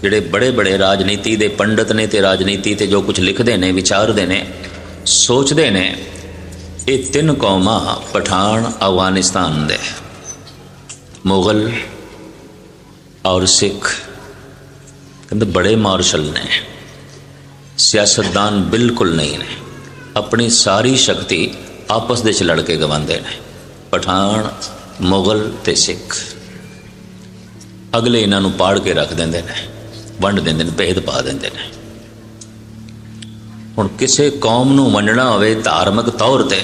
जिहड़े बड़े बड़े राजनीति दे पंडित ने ते राजनीति ते जो कुछ लिखते ने, विचारते ने, सोचते ने, ये तीन कौमां पठान अफगानिस्तान दे, मुगल और सिख, कहते बड़े मार्शल ने, सियासतदान बिल्कुल नहीं ने। अपनी सारी शक्ति आपस दे च लड़के गवांदे ने, पठान मुगल ते सिख। अगले इन्हां नूं पाड़ के रख देंदे ने, वंड देंदे ने, भेद पा देंदे ने। हुण किसी कौम नूं वंडना होवे धार्मिक तौर ते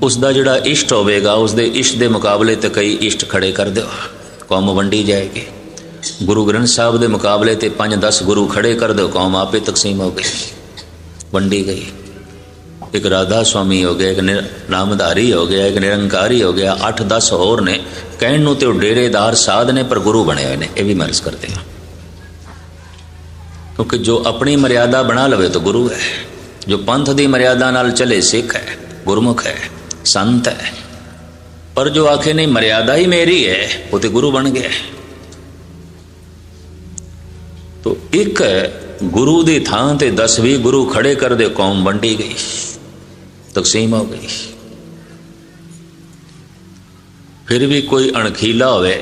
उसका जिहड़ा इष्ट होवेगा उसके इष्ट के मुकाबले ते कई इष्ट खड़े कर दो, कौम वंडी जाएगी। गुरु ग्रंथ साहब के मुकाबले ते 5-10 गुरु खड़े कर दो, कौम आपे तकसीम हो गई, वंडी गई। एक राधा स्वामी हो गया, एक नामधारी हो गया, एक निरंकारी हो गया, 8-10 होर ने, कहण नूं ते डेरेदार साध ने पर गुरु बने हुए ने। यह भी मर्ज करते हैं, क्योंकि जो अपनी मर्यादा बना लवे तो गुरु है, जो पंथ की मर्यादा नाल चले सिख है, गुरमुख है, संत है। पर जो आखे नहीं मर्यादा ही मेरी है वो तो गुरु बन गया। तो एक गुरु की थां ते 10-20 गुरु खड़े कर दे, कौम वंडी गई, तकसीम हो गई। फिर भी कोई अणखीला होवे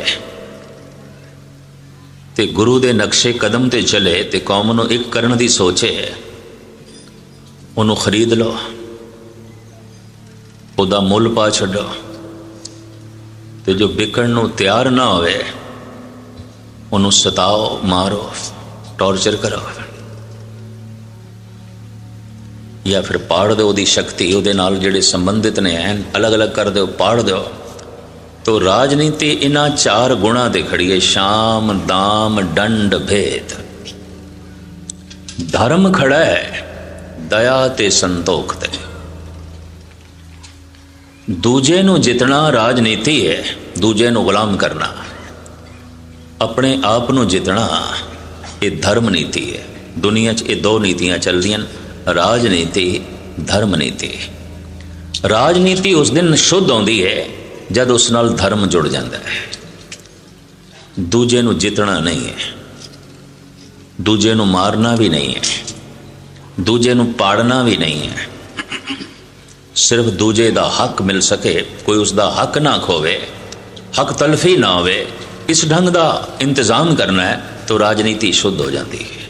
ते गुरु दे नक्शे कदम ते चले ते कौम नूं एक करन दी सोचे, उन्होंने खरीद लो, उदा मुल पा छड्डो। ते जो बिकण नूं तैयार ना होवे उन्होंने सताओ, मारो, टॉर्चर करो, या फिर पाड़ दो दी शक्ति उहदे नाल जिहड़े संबंधित ने हैं अलग अलग कर दो, पाड़ दो। तो राजनीति इन्हां 4 गुणा ते खड़ी है, शाम दाम दंड भेद। धर्म खड़ा है दया ते संतोख ते। दूजे नूं जितना राजनीति है, दूजे नूं गुलाम करना, अपने आप नूं जितना ये धर्म नीति है। दुनिया च ये 2 नीतियां चल रही, राजनीति, धर्म नीति। राजनीति उस दिन शुद्ध आउंदी है जब उस नाल धर्म जुड़ जाता है। दूजे नूं जितना नहीं है, दूजे नूं मारना भी नहीं है, दूजे नूं पाड़ना भी नहीं है। सिर्फ दूजे दा हक मिल सके, कोई उसका हक ना खोवे, हक तलफी ना होवे, इस ढंग का इंतजाम करना है तो राजनीति शुद्ध हो जाती है,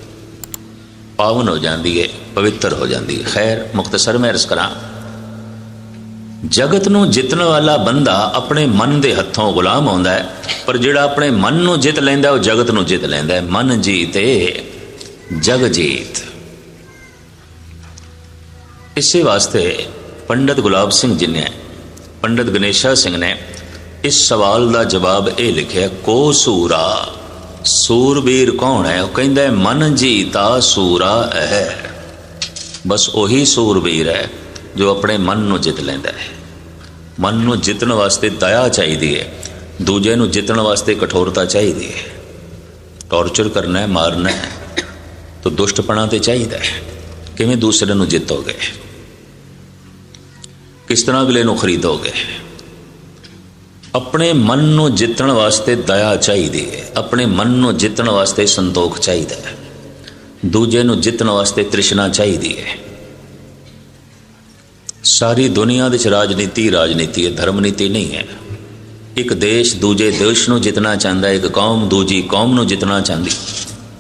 पावन हो जाती है, पवित्र हो जाती है। खैर मुख्तसर में अर्ज करा, जगत नूं जितने वाला बंदा अपने मन के हथों गुलाम होंदा है, पर जिहड़ा अपने मन नूं जित लैंदा वो जगत नूं जित लैंदा है। मन जीते जग जीत। इसी वास्ते पंडित गुलाब सिंह जी ने, पंडित गणेशा सिंह ने इस सवाल का जवाब ये लिखा, को सूरा, सूरबीर कौन है? वो कहता है मन जीता सूरा है। बस वही सूरबीर है जो अपने मन नूं जित लैंदा है। मन नूं जितण वास्ते दया चाहिए है, दूजे नूं जितण वास्ते कठोरता चाहिए है। टॉर्चर करना है, मारना है तो दुष्टपना तो चाहिए है। किवें दूसरे नूं जितोगे? किस तरह अगले नूं खरीदोगे? अपने मन नूं जितण वास्ते दया चाहिए है, अपने मन नूं जितण वास्ते संतोख चाहिए है, दूजे नूं जितण वास्ते तृष्णा चाहिए है। सारी दुनिया दे राजनीति राजनीति है, धर्म नीति नहीं है। एक देश दूजे देश नूं जितना चाहता है, एक कौम दूजी कौम नूं जितना चाहती,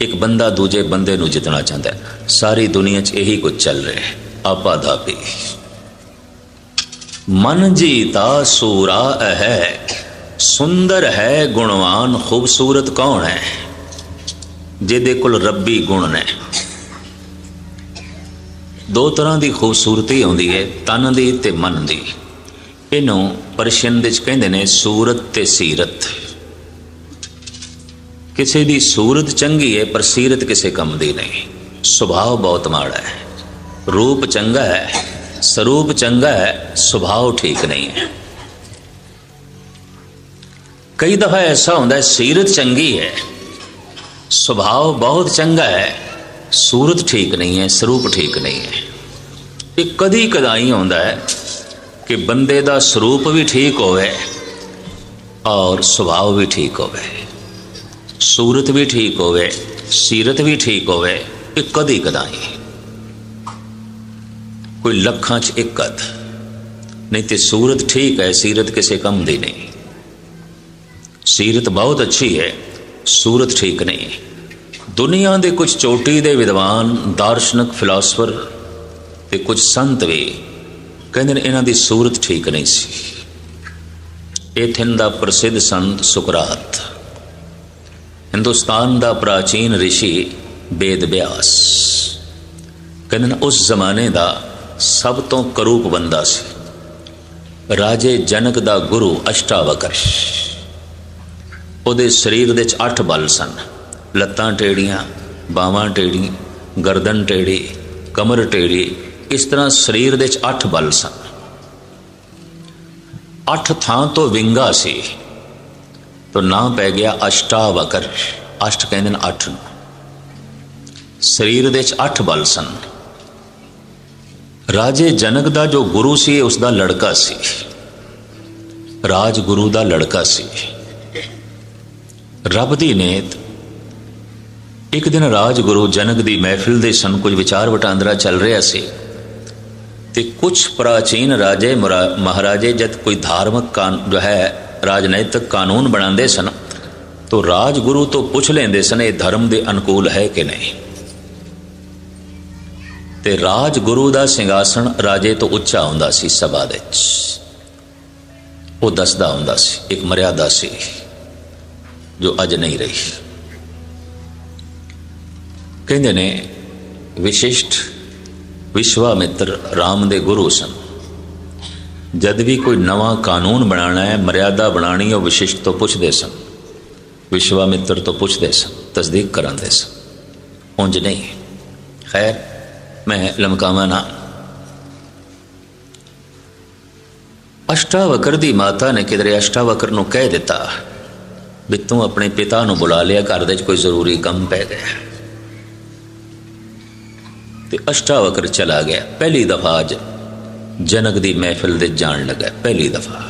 एक बंदा दूजे बंदे नूं जितना चाहता है। सारी दुनिया च यही कुछ चल रहा है, आपाधापी। मन जीता सूरा है, सुंदर है गुणवान खूबसूरत कौन है? ਜਿਹਦੇ ਕੋਲ ਰੱਬੀ ਗੁਣ ਨੇ। ਦੋ ਤਰ੍ਹਾਂ ਦੀ ਖੂਬਸੂਰਤੀ ਆਉਂਦੀ ਹੈ, ਤਨ ਦੀ ਤੇ ਮਨ ਦੀ। ਇਹਨੂੰ ਪਰਸ਼ੀਅਨ ਦੇ ਵਿੱਚ ਕਹਿੰਦੇ ਨੇ ਸੂਰਤ ਤੇ ਸੀਰਤ। ਕਿਸੇ ਦੀ ਸੂਰਤ ਚੰਗੀ ਹੈ ਪਰ ਸੀਰਤ ਕਿਸੇ ਕੰਮ ਦੀ ਨਹੀਂ, ਸੁਭਾਅ ਬਹੁਤ ਮਾੜਾ ਹੈ। ਰੂਪ ਚੰਗਾ ਹੈ, ਸਰੂਪ ਚੰਗਾ ਹੈ, ਸੁਭਾਅ ਠੀਕ ਨਹੀਂ ਹੈ। ਕਈ ਦਫਾ ਐਸਾ ਹੁੰਦਾ ਹੈ ਸੀਰਤ ਚੰਗੀ ਹੈ, ਸੁਭਾਅ ਬਹੁਤ ਚੰਗਾ ਹੈ, ਸੂਰਤ ਠੀਕ ਨਹੀਂ ਹੈ, ਸਰੂਪ ਠੀਕ ਨਹੀਂ ਹੈ। ਇਹ ਕਦੀ ਕਦਾਈ ਆਉਂਦਾ ਹੈ ਕਿ ਬੰਦੇ ਦਾ ਸਰੂਪ ਵੀ ਠੀਕ ਹੋਵੇ ਔਰ ਸੁਭਾਅ ਵੀ ਠੀਕ ਹੋਵੇ, ਸੂਰਤ ਵੀ ਠੀਕ ਹੋਵੇ, ਸੀਰਤ ਵੀ ਠੀਕ ਹੋਵੇ। ਇਹ ਕਦੀ ਕਦਾਈ, ਕੋਈ ਲੱਖਾਂ 'ਚ ਇੱਕ ਅੱਧ। ਨਹੀਂ ਤੇ ਸੂਰਤ ਠੀਕ ਹੈ, ਸੀਰਤ ਕਿਸੇ ਕੰਮ ਦੀ ਨਹੀਂ। ਸੀਰਤ ਬਹੁਤ ਅੱਛੀ ਹੈ, ਸੂਰਤ ਠੀਕ ਨਹੀਂ। ਦੁਨੀਆ ਦੇ ਕੁਝ ਚੋਟੀ ਦੇ ਵਿਦਵਾਨ, ਦਾਰਸ਼ਨਿਕ, ਫਿਲਾਸਫਰ ਤੇ ਕੁਝ ਸੰਤ ਵੀ ਕਹਿੰਦੇ ਨੇ ਇਹਨਾਂ ਦੀ ਸੂਰਤ ਠੀਕ ਨਹੀਂ ਸੀ। ਏਥਨ ਦਾ ਪ੍ਰਸਿੱਧ ਸੰਤ ਸੁਕਰਾਤ, ਹਿੰਦੁਸਤਾਨ ਦਾ ਪ੍ਰਾਚੀਨ ਰਿਸ਼ੀ ਵੇਦ ਵਿਆਸ, ਕਹਿੰਦੇ ਨੇ ਉਸ ਜ਼ਮਾਨੇ ਦਾ ਸਭ ਤੋਂ ਕਰੂਪ ਬੰਦਾ ਸੀ। ਰਾਜੇ ਜਨਕ ਦਾ ਗੁਰੂ ਅਸ਼ਟਾਵਕਰ। ਉਹਦੇ ਸਰੀਰ ਦੇ 'ਚ 8 ਬਲ ਸਨ। ਲੱਤਾਂ ਟੇੜੀਆਂ, ਬਾਹਾਂ ਟੇੜੀ, ਗਰਦਨ ਟੇੜੀ, ਕਮਰ ਟੇੜੀ, ਇਸ ਤਰ੍ਹਾਂ ਸਰੀਰ ਦੇ 'ਚ 8 ਬਲ ਸਨ। 8 ਥਾਂ ਤੋਂ ਵਿੰਗਾ ਸੀ ਤਾਂ ਨਾਂ ਪੈ ਗਿਆ ਅਸ਼ਟਾਵਕਰ। ਅਸ਼ਟ ਕਹਿੰਦੇ ਨੇ 8 ਨੂੰ। ਸਰੀਰ ਦੇ 'ਚ 8 ਬਲ ਸਨ। ਰਾਜੇ ਜਨਕ ਦਾ ਜੋ ਗੁਰੂ ਸੀ ਉਸ ਦਾ ਲੜਕਾ ਸੀ, ਰਾਜ ਗੁਰੂ ਦਾ ਲੜਕਾ ਸੀ। ਰੱਬ ਦੀ ਨੇਤ ਇੱਕ ਦਿਨ ਰਾਜ ਗੁਰੂ ਜਨਕ ਦੀ ਮਹਿਫਿਲ ਦੇ ਸਨ, ਕੁਝ ਵਿਚਾਰ ਵਟਾਂਦਰਾ ਚੱਲ ਰਿਹਾ ਸੀ ਤੇ ਕੁਝ ਪ੍ਰਾਚੀਨ ਰਾਜੇ ਮਹਾਰਾਜੇ ਜਦ ਕੋਈ ਧਾਰਮਿਕ ਜੋ ਹੈ ਰਾਜਨੀਤਿਕ ਕਾਨੂੰਨ ਬਣਾਉਂਦੇ ਸਨ ਤਾਂ ਰਾਜ ਗੁਰੂ ਤੋਂ ਪੁੱਛ ਲੈਂਦੇ ਸਨ ਇਹ ਧਰਮ ਦੇ ਅਨੁਕੂਲ ਹੈ ਕਿ ਨਹੀਂ। ਤੇ ਰਾਜ ਗੁਰੂ ਦਾ ਸਿੰਘਾਸਣ ਰਾਜੇ ਤੋਂ ਉੱਚਾ ਹੁੰਦਾ ਸੀ ਸਭਾ ਦੇ ਵਿੱਚ। ਉਹ ਦੱਸਦਾ ਹੁੰਦਾ ਸੀ, ਇੱਕ ਮਰਿਆਦਾ ਸੀ ਜੋ ਅੱਜ ਨਹੀਂ ਰਹੀ। ਕਹਿੰਦੇ ਨੇ ਵਿਸ਼ਿਸ਼ਟ ਵਿਸ਼ਵਾਮਿੱਤਰ ਰਾਮ ਦੇ ਗੁਰੂ ਸਨ। ਜਦ ਵੀ ਕੋਈ ਨਵਾਂ ਕਾਨੂੰਨ ਬਣਾਉਣਾ ਹੈ, ਮਰਿਆਦਾ ਬਣਾਉਣੀ, ਉਹ ਵਿਸ਼ਿਸ਼ਟ ਤੋਂ ਪੁੱਛਦੇ ਸਨ, ਵਿਸ਼ਵਾਮਿੱਤਰ ਤੋਂ ਪੁੱਛਦੇ ਸਨ, ਤਸਦੀਕ ਕਰਾਉਂਦੇ ਸਨ, ਉਂਝ ਨਹੀਂ। ਖੈਰ ਮੈਂ ਲਮਕਾਵਾਂ ਨਾ। ਅਸ਼ਟਾਵਕਰ ਦੀ ਮਾਤਾ ਨੇ ਕਿਧਰੇ ਅਸ਼ਟਾਵਕਰ ਨੂੰ ਕਹਿ ਦਿੱਤਾ ਵੀ ਤੂੰ ਆਪਣੇ ਪਿਤਾ ਨੂੰ ਬੁਲਾ ਲਿਆ, ਘਰ ਦੇ 'ਚ ਕੋਈ ਜ਼ਰੂਰੀ ਕੰਮ ਪੈ ਗਿਆ। ਤੇ ਅਸ਼ਟਾਵਕਰ ਚਲਾ ਗਿਆ। ਪਹਿਲੀ ਦਫਾ ਅੱਜ ਜਨਕ ਦੀ ਮਹਿਫਿਲ ਦੇ ਜਾਣ ਲੱਗਾ। ਪਹਿਲੀ ਦਫਾ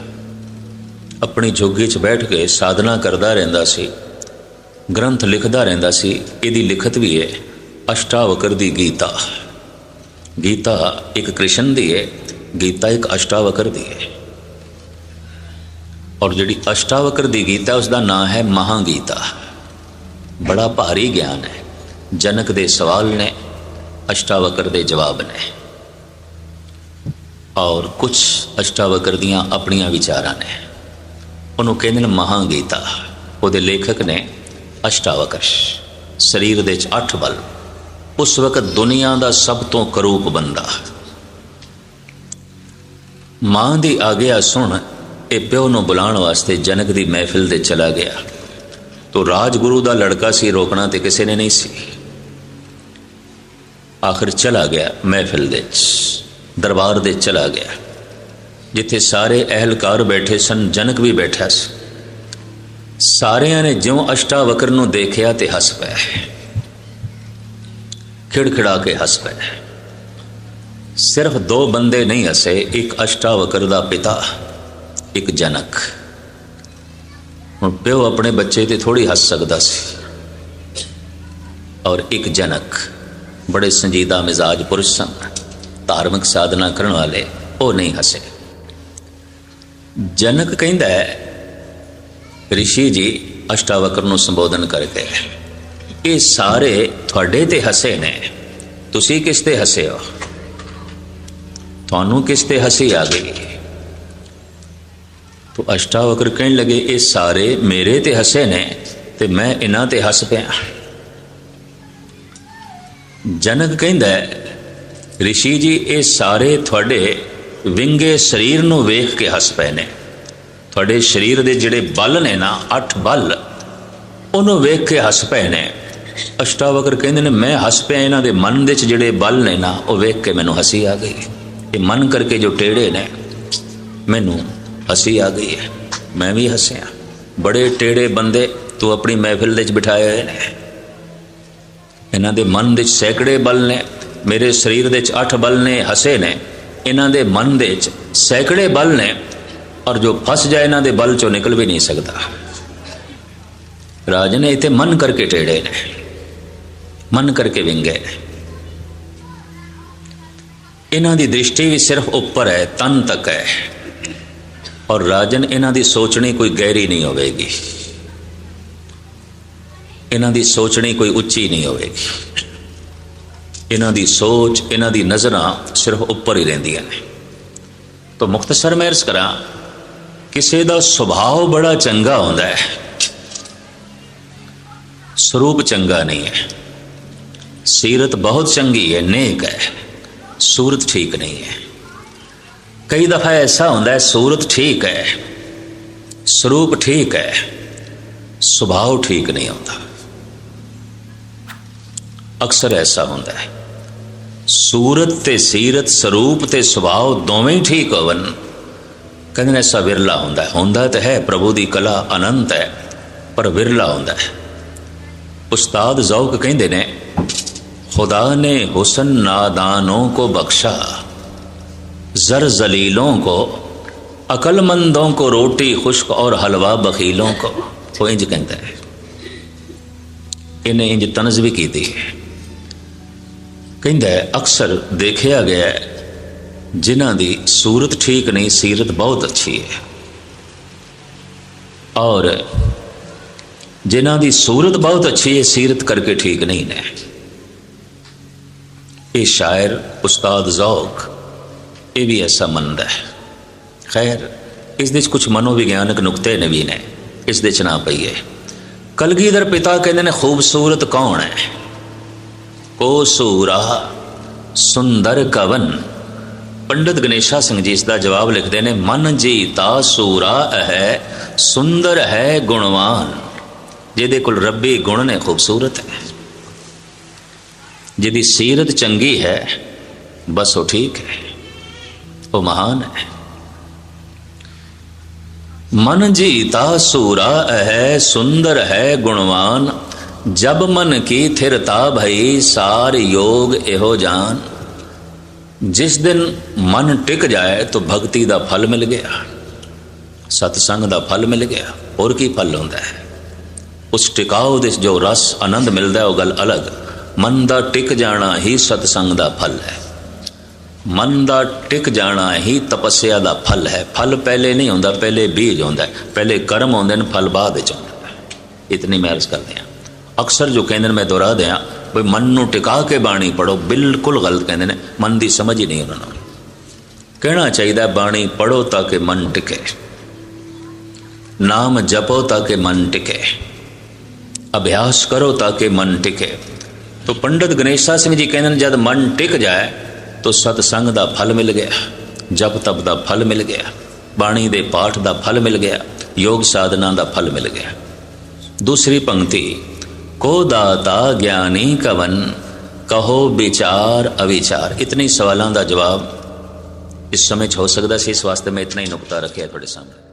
ਆਪਣੀ ਝੁੱਗੀ 'ਚ ਬੈਠ ਕੇ ਸਾਧਨਾ ਕਰਦਾ ਰਹਿੰਦਾ ਸੀ, ਗ੍ਰੰਥ ਲਿਖਦਾ ਰਹਿੰਦਾ ਸੀ। ਇਹਦੀ ਲਿਖਤ ਵੀ ਹੈ ਅਸ਼ਟਾਵਕਰ ਦੀ ਗੀਤਾ। ਗੀਤਾ ਇੱਕ ਕ੍ਰਿਸ਼ਨ ਦੀ ਹੈ, ਗੀਤਾ ਇੱਕ ਅਸ਼ਟਾਵਕਰ ਦੀ ਹੈ। ਔਰ ਜਿਹੜੀ ਅਸ਼ਟਾਵਕਰ ਦੀ ਗੀਤਾ ਉਸ ਦਾ ਨਾਂ ਹੈ ਮਹਾਗੀਤਾ। ਬੜਾ ਭਾਰੀ ਗਿਆਨ ਹੈ। ਜਨਕ ਦੇ ਸਵਾਲ ਨੇ, ਅਸ਼ਟਾਵਕਰ ਦੇ ਜਵਾਬ ਨੇ, ਔਰ ਕੁਝ ਅਸ਼ਟਾਵਕਰ ਦੀਆਂ ਆਪਣੀਆਂ ਵਿਚਾਰਾਂ ਨੇ। ਉਹਨੂੰ ਕਹਿੰਦੇ ਨੇ ਮਹਾਗੀਤਾ। ਉਹਦੇ ਲੇਖਕ ਨੇ ਅਸ਼ਟਾਵਕਰ। ਸਰੀਰ ਦੇ 'ਚ 8 ਬਲ। ਉਸ ਵਕਤ ਦੁਨੀਆ ਦਾ ਸਭ ਤੋਂ ਕਰੂਪ ਬੰਦਾ। ਮਾਂ ਦੀ ਆਗਿਆ ਸੁਣ ਇਹ ਪਿਓ ਨੂੰ ਬੁਲਾਉਣ ਵਾਸਤੇ ਜਨਕ ਦੀ ਮਹਿਫਿਲ ਦੇ ਚਲਾ ਗਿਆ। ਤੋ ਰਾਜਗੁਰੂ ਦਾ ਲੜਕਾ ਸੀ, ਰੋਕਣਾ ਤੇ ਕਿਸੇ ਨੇ ਨਹੀਂ ਸੀ। ਆਖਿਰ ਚਲਾ ਗਿਆ ਮਹਿਫਿਲ ਦੇ 'ਚ, ਦਰਬਾਰ ਦੇ ਚਲਾ ਗਿਆ ਜਿੱਥੇ ਸਾਰੇ ਅਹਿਲਕਾਰ ਬੈਠੇ ਸਨ, ਜਨਕ ਵੀ ਬੈਠਾ ਸੀ। ਸਾਰਿਆਂ ਨੇ ਜਿਉਂ ਅਸ਼ਟਾਵਕਰ ਨੂੰ ਦੇਖਿਆ ਤੇ ਹੱਸ ਪਏ, ਖਿੜਖਿੜਾ ਕੇ ਹੱਸ ਪਏ। ਸਿਰਫ 2 ਬੰਦੇ ਨਹੀਂ ਹੱਸੇ, ਇੱਕ ਅਸ਼ਟਾਵਕਰ ਦਾ ਪਿਤਾ, ਇੱਕ ਜਨਕ। ਹੁਣ ਪਿਓ ਆਪਣੇ ਬੱਚੇ ਤੇ ਥੋੜੀ ਹੱਸ ਸਕਦਾ ਸੀ, ਔਰ ਇੱਕ ਜਨਕ ਬੜੇ ਸੰਜੀਦਾ ਮਿਜ਼ਾਜ ਪੁਰਸ਼ ਸਨ, ਧਾਰਮਿਕ ਸਾਧਨਾ ਕਰਨ ਵਾਲੇ, ਉਹ ਨਹੀਂ ਹੱਸੇ। ਜਨਕ ਕਹਿੰਦਾ ਹੈ ਰਿਸ਼ੀ ਜੀ ਅਸ਼ਟਾਵਕਰ ਨੂੰ ਸੰਬੋਧਨ ਕਰਕੇ, ਇਹ ਸਾਰੇ ਤੁਹਾਡੇ ਤੇ ਹੱਸੇ ਨੇ, ਤੁਸੀਂ ਕਿਸ ਤੇ ਹੱਸੇ ਹੋ? ਤੁਹਾਨੂੰ ਕਿਸ ਤੇ ਹੱਸੀ ਆ ਗਈ? ਤੋ ਅਸ਼ਟਾਵਕਰ ਕਹਿਣ ਲੱਗੇ ਇਹ ਸਾਰੇ ਮੇਰੇ ਤੇ ਹੱਸੇ ਨੇ ਤੇ ਮੈਂ ਇਹਨਾਂ ਤੇ ਹੱਸ ਪਿਆ। ਜਨਕ ਕਹਿੰਦਾ ਰਿਸ਼ੀ ਜੀ ਇਹ ਸਾਰੇ ਤੁਹਾਡੇ ਵਿੰਗੇ ਸਰੀਰ ਨੂੰ ਵੇਖ ਕੇ ਹੱਸ ਪਏ ਨੇ। ਤੁਹਾਡੇ ਸਰੀਰ ਦੇ ਜਿਹੜੇ ਬਲ ਨੇ ਨਾ 8 ਬਲ, ਉਹਨੂੰ ਵੇਖ ਕੇ ਹੱਸ ਪਏ ਨੇ। ਅਸ਼ਟਾਵਕਰ ਕਹਿੰਦੇ ਨੇ ਮੈਂ ਹੱਸ ਪਿਆ, ਇਹਨਾਂ ਦੇ ਮਨ ਦੇ 'ਚ ਜਿਹੜੇ ਬਲ ਨੇ ਨਾ ਉਹ ਵੇਖ ਕੇ ਮੈਨੂੰ ਹੱਸੀ ਆ ਗਈ। ਇਹ ਮਨ ਕਰਕੇ ਜੋ ਟੇੜੇ ਨੇ ਮੈਨੂੰ ਹੱਸੀ ਆ ਗਈ ਹੈ, ਮੈਂ ਵੀ ਹੱਸਿਆ। ਬੜੇ ਟੇੜੇ ਬੰਦੇ ਤੂੰ ਆਪਣੀ ਮਹਿਫਿਲ ਦੇ 'ਚ ਬਿਠਾਏ ਹੋਏ ਨੇ, ਇਹਨਾਂ ਦੇ ਮਨ ਦੇ 'ਚ ਸੈਂਕੜੇ ਬਲ ਨੇ, ਮੇਰੇ ਸਰੀਰ ਦੇ 'ਚ 8 ਬਲ ਨੇ, ਹੱਸੇ ਨੇ। ਇਹਨਾਂ ਦੇ ਮਨ ਦੇ 'ਚ ਸੈਂਕੜੇ ਬਲ ਨੇ, ਔਰ ਜੋ ਫਸ ਜਾਏ ਇਹਨਾਂ ਦੇ ਬਲ 'ਚੋਂ ਨਿਕਲ ਵੀ ਨਹੀਂ ਸਕਦਾ। ਰਾਜਨ ਇੱਥੇ ਮਨ ਕਰਕੇ ਟੇੜੇ ਨੇ, ਮਨ ਕਰਕੇ ਵਿੰਗੇ ਨੇ। ਇਹਨਾਂ ਦੀ ਦ੍ਰਿਸ਼ਟੀ ਵੀ ਸਿਰਫ ਉੱਪਰ ਹੈ, ਤਨ ਤੱਕ ਹੈ। ਔਰ ਰਾਜਨ ਇਹਨਾਂ ਦੀ ਸੋਚਣੀ ਕੋਈ ਗਹਿਰੀ ਨਹੀਂ ਹੋਵੇਗੀ, ਇਹਨਾਂ ਦੀ ਸੋਚਣੀ ਕੋਈ ਉੱਚੀ ਨਹੀਂ ਹੋਵੇਗੀ। ਇਹਨਾਂ ਦੀ ਸੋਚ, ਇਹਨਾਂ ਦੀ ਨਜ਼ਰਾਂ ਸਿਰਫ ਉੱਪਰ ਹੀ ਰਹਿੰਦੀਆਂ ਨੇ। ਤਾਂ ਮੁਖਤਸਰ ਮੈਂ ਅਰਜ਼ ਕਰਾਂ, ਕਿਸੇ ਦਾ ਸੁਭਾਅ ਬੜਾ ਚੰਗਾ ਹੁੰਦਾ ਹੈ, ਸਰੂਪ ਚੰਗਾ ਨਹੀਂ ਹੈ। ਸੀਰਤ ਬਹੁਤ ਚੰਗੀ ਹੈ, ਨੇਕ ਹੈ, ਸੂਰਤ ਠੀਕ ਨਹੀਂ ਹੈ। ਕਈ ਦਫਾ ਐਸਾ ਹੁੰਦਾ ਹੈ ਸੂਰਤ ਠੀਕ ਹੈ, ਸਰੂਪ ਠੀਕ ਹੈ, ਸੁਭਾਅ ਠੀਕ ਨਹੀਂ ਹੁੰਦਾ। ਅਕਸਰ ਐਸਾ ਹੁੰਦਾ ਹੈ ਸੂਰਤ ਤੇ ਸੀਰਤ, ਸਰੂਪ ਤੇ ਸੁਭਾਅ ਦੋਵੇਂ ਹੀ ਠੀਕ ਹੋਵਨ, ਕਹਿੰਦੇ ਨੇ ਐਸਾ ਵਿਰਲਾ ਹੁੰਦਾ ਹੈ। ਹੁੰਦਾ ਤਾਂ ਹੈ, ਪ੍ਰਭੂ ਦੀ ਕਲਾ ਅਨੰਤ ਹੈ, ਪਰ ਵਿਰਲਾ ਹੁੰਦਾ ਹੈ। ਉਸਤਾਦ ਜ਼ੌਕ ਕਹਿੰਦੇ ਨੇ खुदा ने हुस्न नादानों को बख्शा, जर जलीलों को, अकलमंदों को रोटी खुश्क और हलवा बखीलों को। वो इंज कहता है, इन्हें इंज तनज भी की थी। कहता है अक्सर देखा गया है जिन्हां दी सूरत ठीक नहीं, सीरत बहुत अच्छी है, और जिन्हां दी सूरत बहुत अच्छी है, सीरत करके ठीक नहीं ने। ये शायर उस्ताद ज़ौक ये भी ऐसा मनदा है। खैर इस दे कुछ मनोविज्ञानक नुकते ने भी ने, इस दे ना पईए। कलगीधर पिता कहते ने खूबसूरत कौन है, को सूरा सुंदर कवन। पंडित गणेशा सिंह जी इसका जवाब लिखते हैं, मन जीता सूरा है, सुंदर है गुणवान। जिहदे कोल रब्बी गुण ने खूबसूरत है, जिहदी सीरत चंगी है बस वो ठीक है, वो महान है। मन जीता सूरा है, सुंदर है गुणवान। जब मन की थिरता भई, सार योग एहो जान। जिस दिन मन टिक जाए तो भक्ति का फल मिल गया, सतसंग का फल मिल गया। और की फल होंदा है? उस टिकाऊ दे जो रस आनंद मिलता है वो गल अलग। मन का टिक जाना ही सतसंग का फल है, मन का टिक जाना ही तपस्या का फल है। फल पहले नहीं होंदा, पहले बीज होंदा है, पहले कर्म होंदे ने, फल बाद विच होंदा है। इतनी मैं अर्ज कर दिया। अक्सर जो कहते मैं दोहरा दिया भाई मन नूं टिका के बाणी पढ़ो, बिल्कुल गलत कहते हैं। मन की समझ ही नहीं उन्होंने। कहना चाहिए बाणी पढ़ो ताकि मन टिके, नाम जपो ताकि मन टिके, अभ्यास करो ताकि मन टिके। तो पंडित गणेशा सिंह जी कहते हैं जब मन टिक जाए तो सतसंग का फल मिल गया, जप तप का फल मिल गया, बाणी दे पाठ का फल मिल गया, योग साधना का फल मिल गया। दूसरी पंक्ति, को दाता ज्ञानी कवन, कहो विचार अविचार। इतने सवालों का जवाब इस समय हो सकता है, इस वास्ते मैं इतना ही नुकता रखे थोड़े सामने।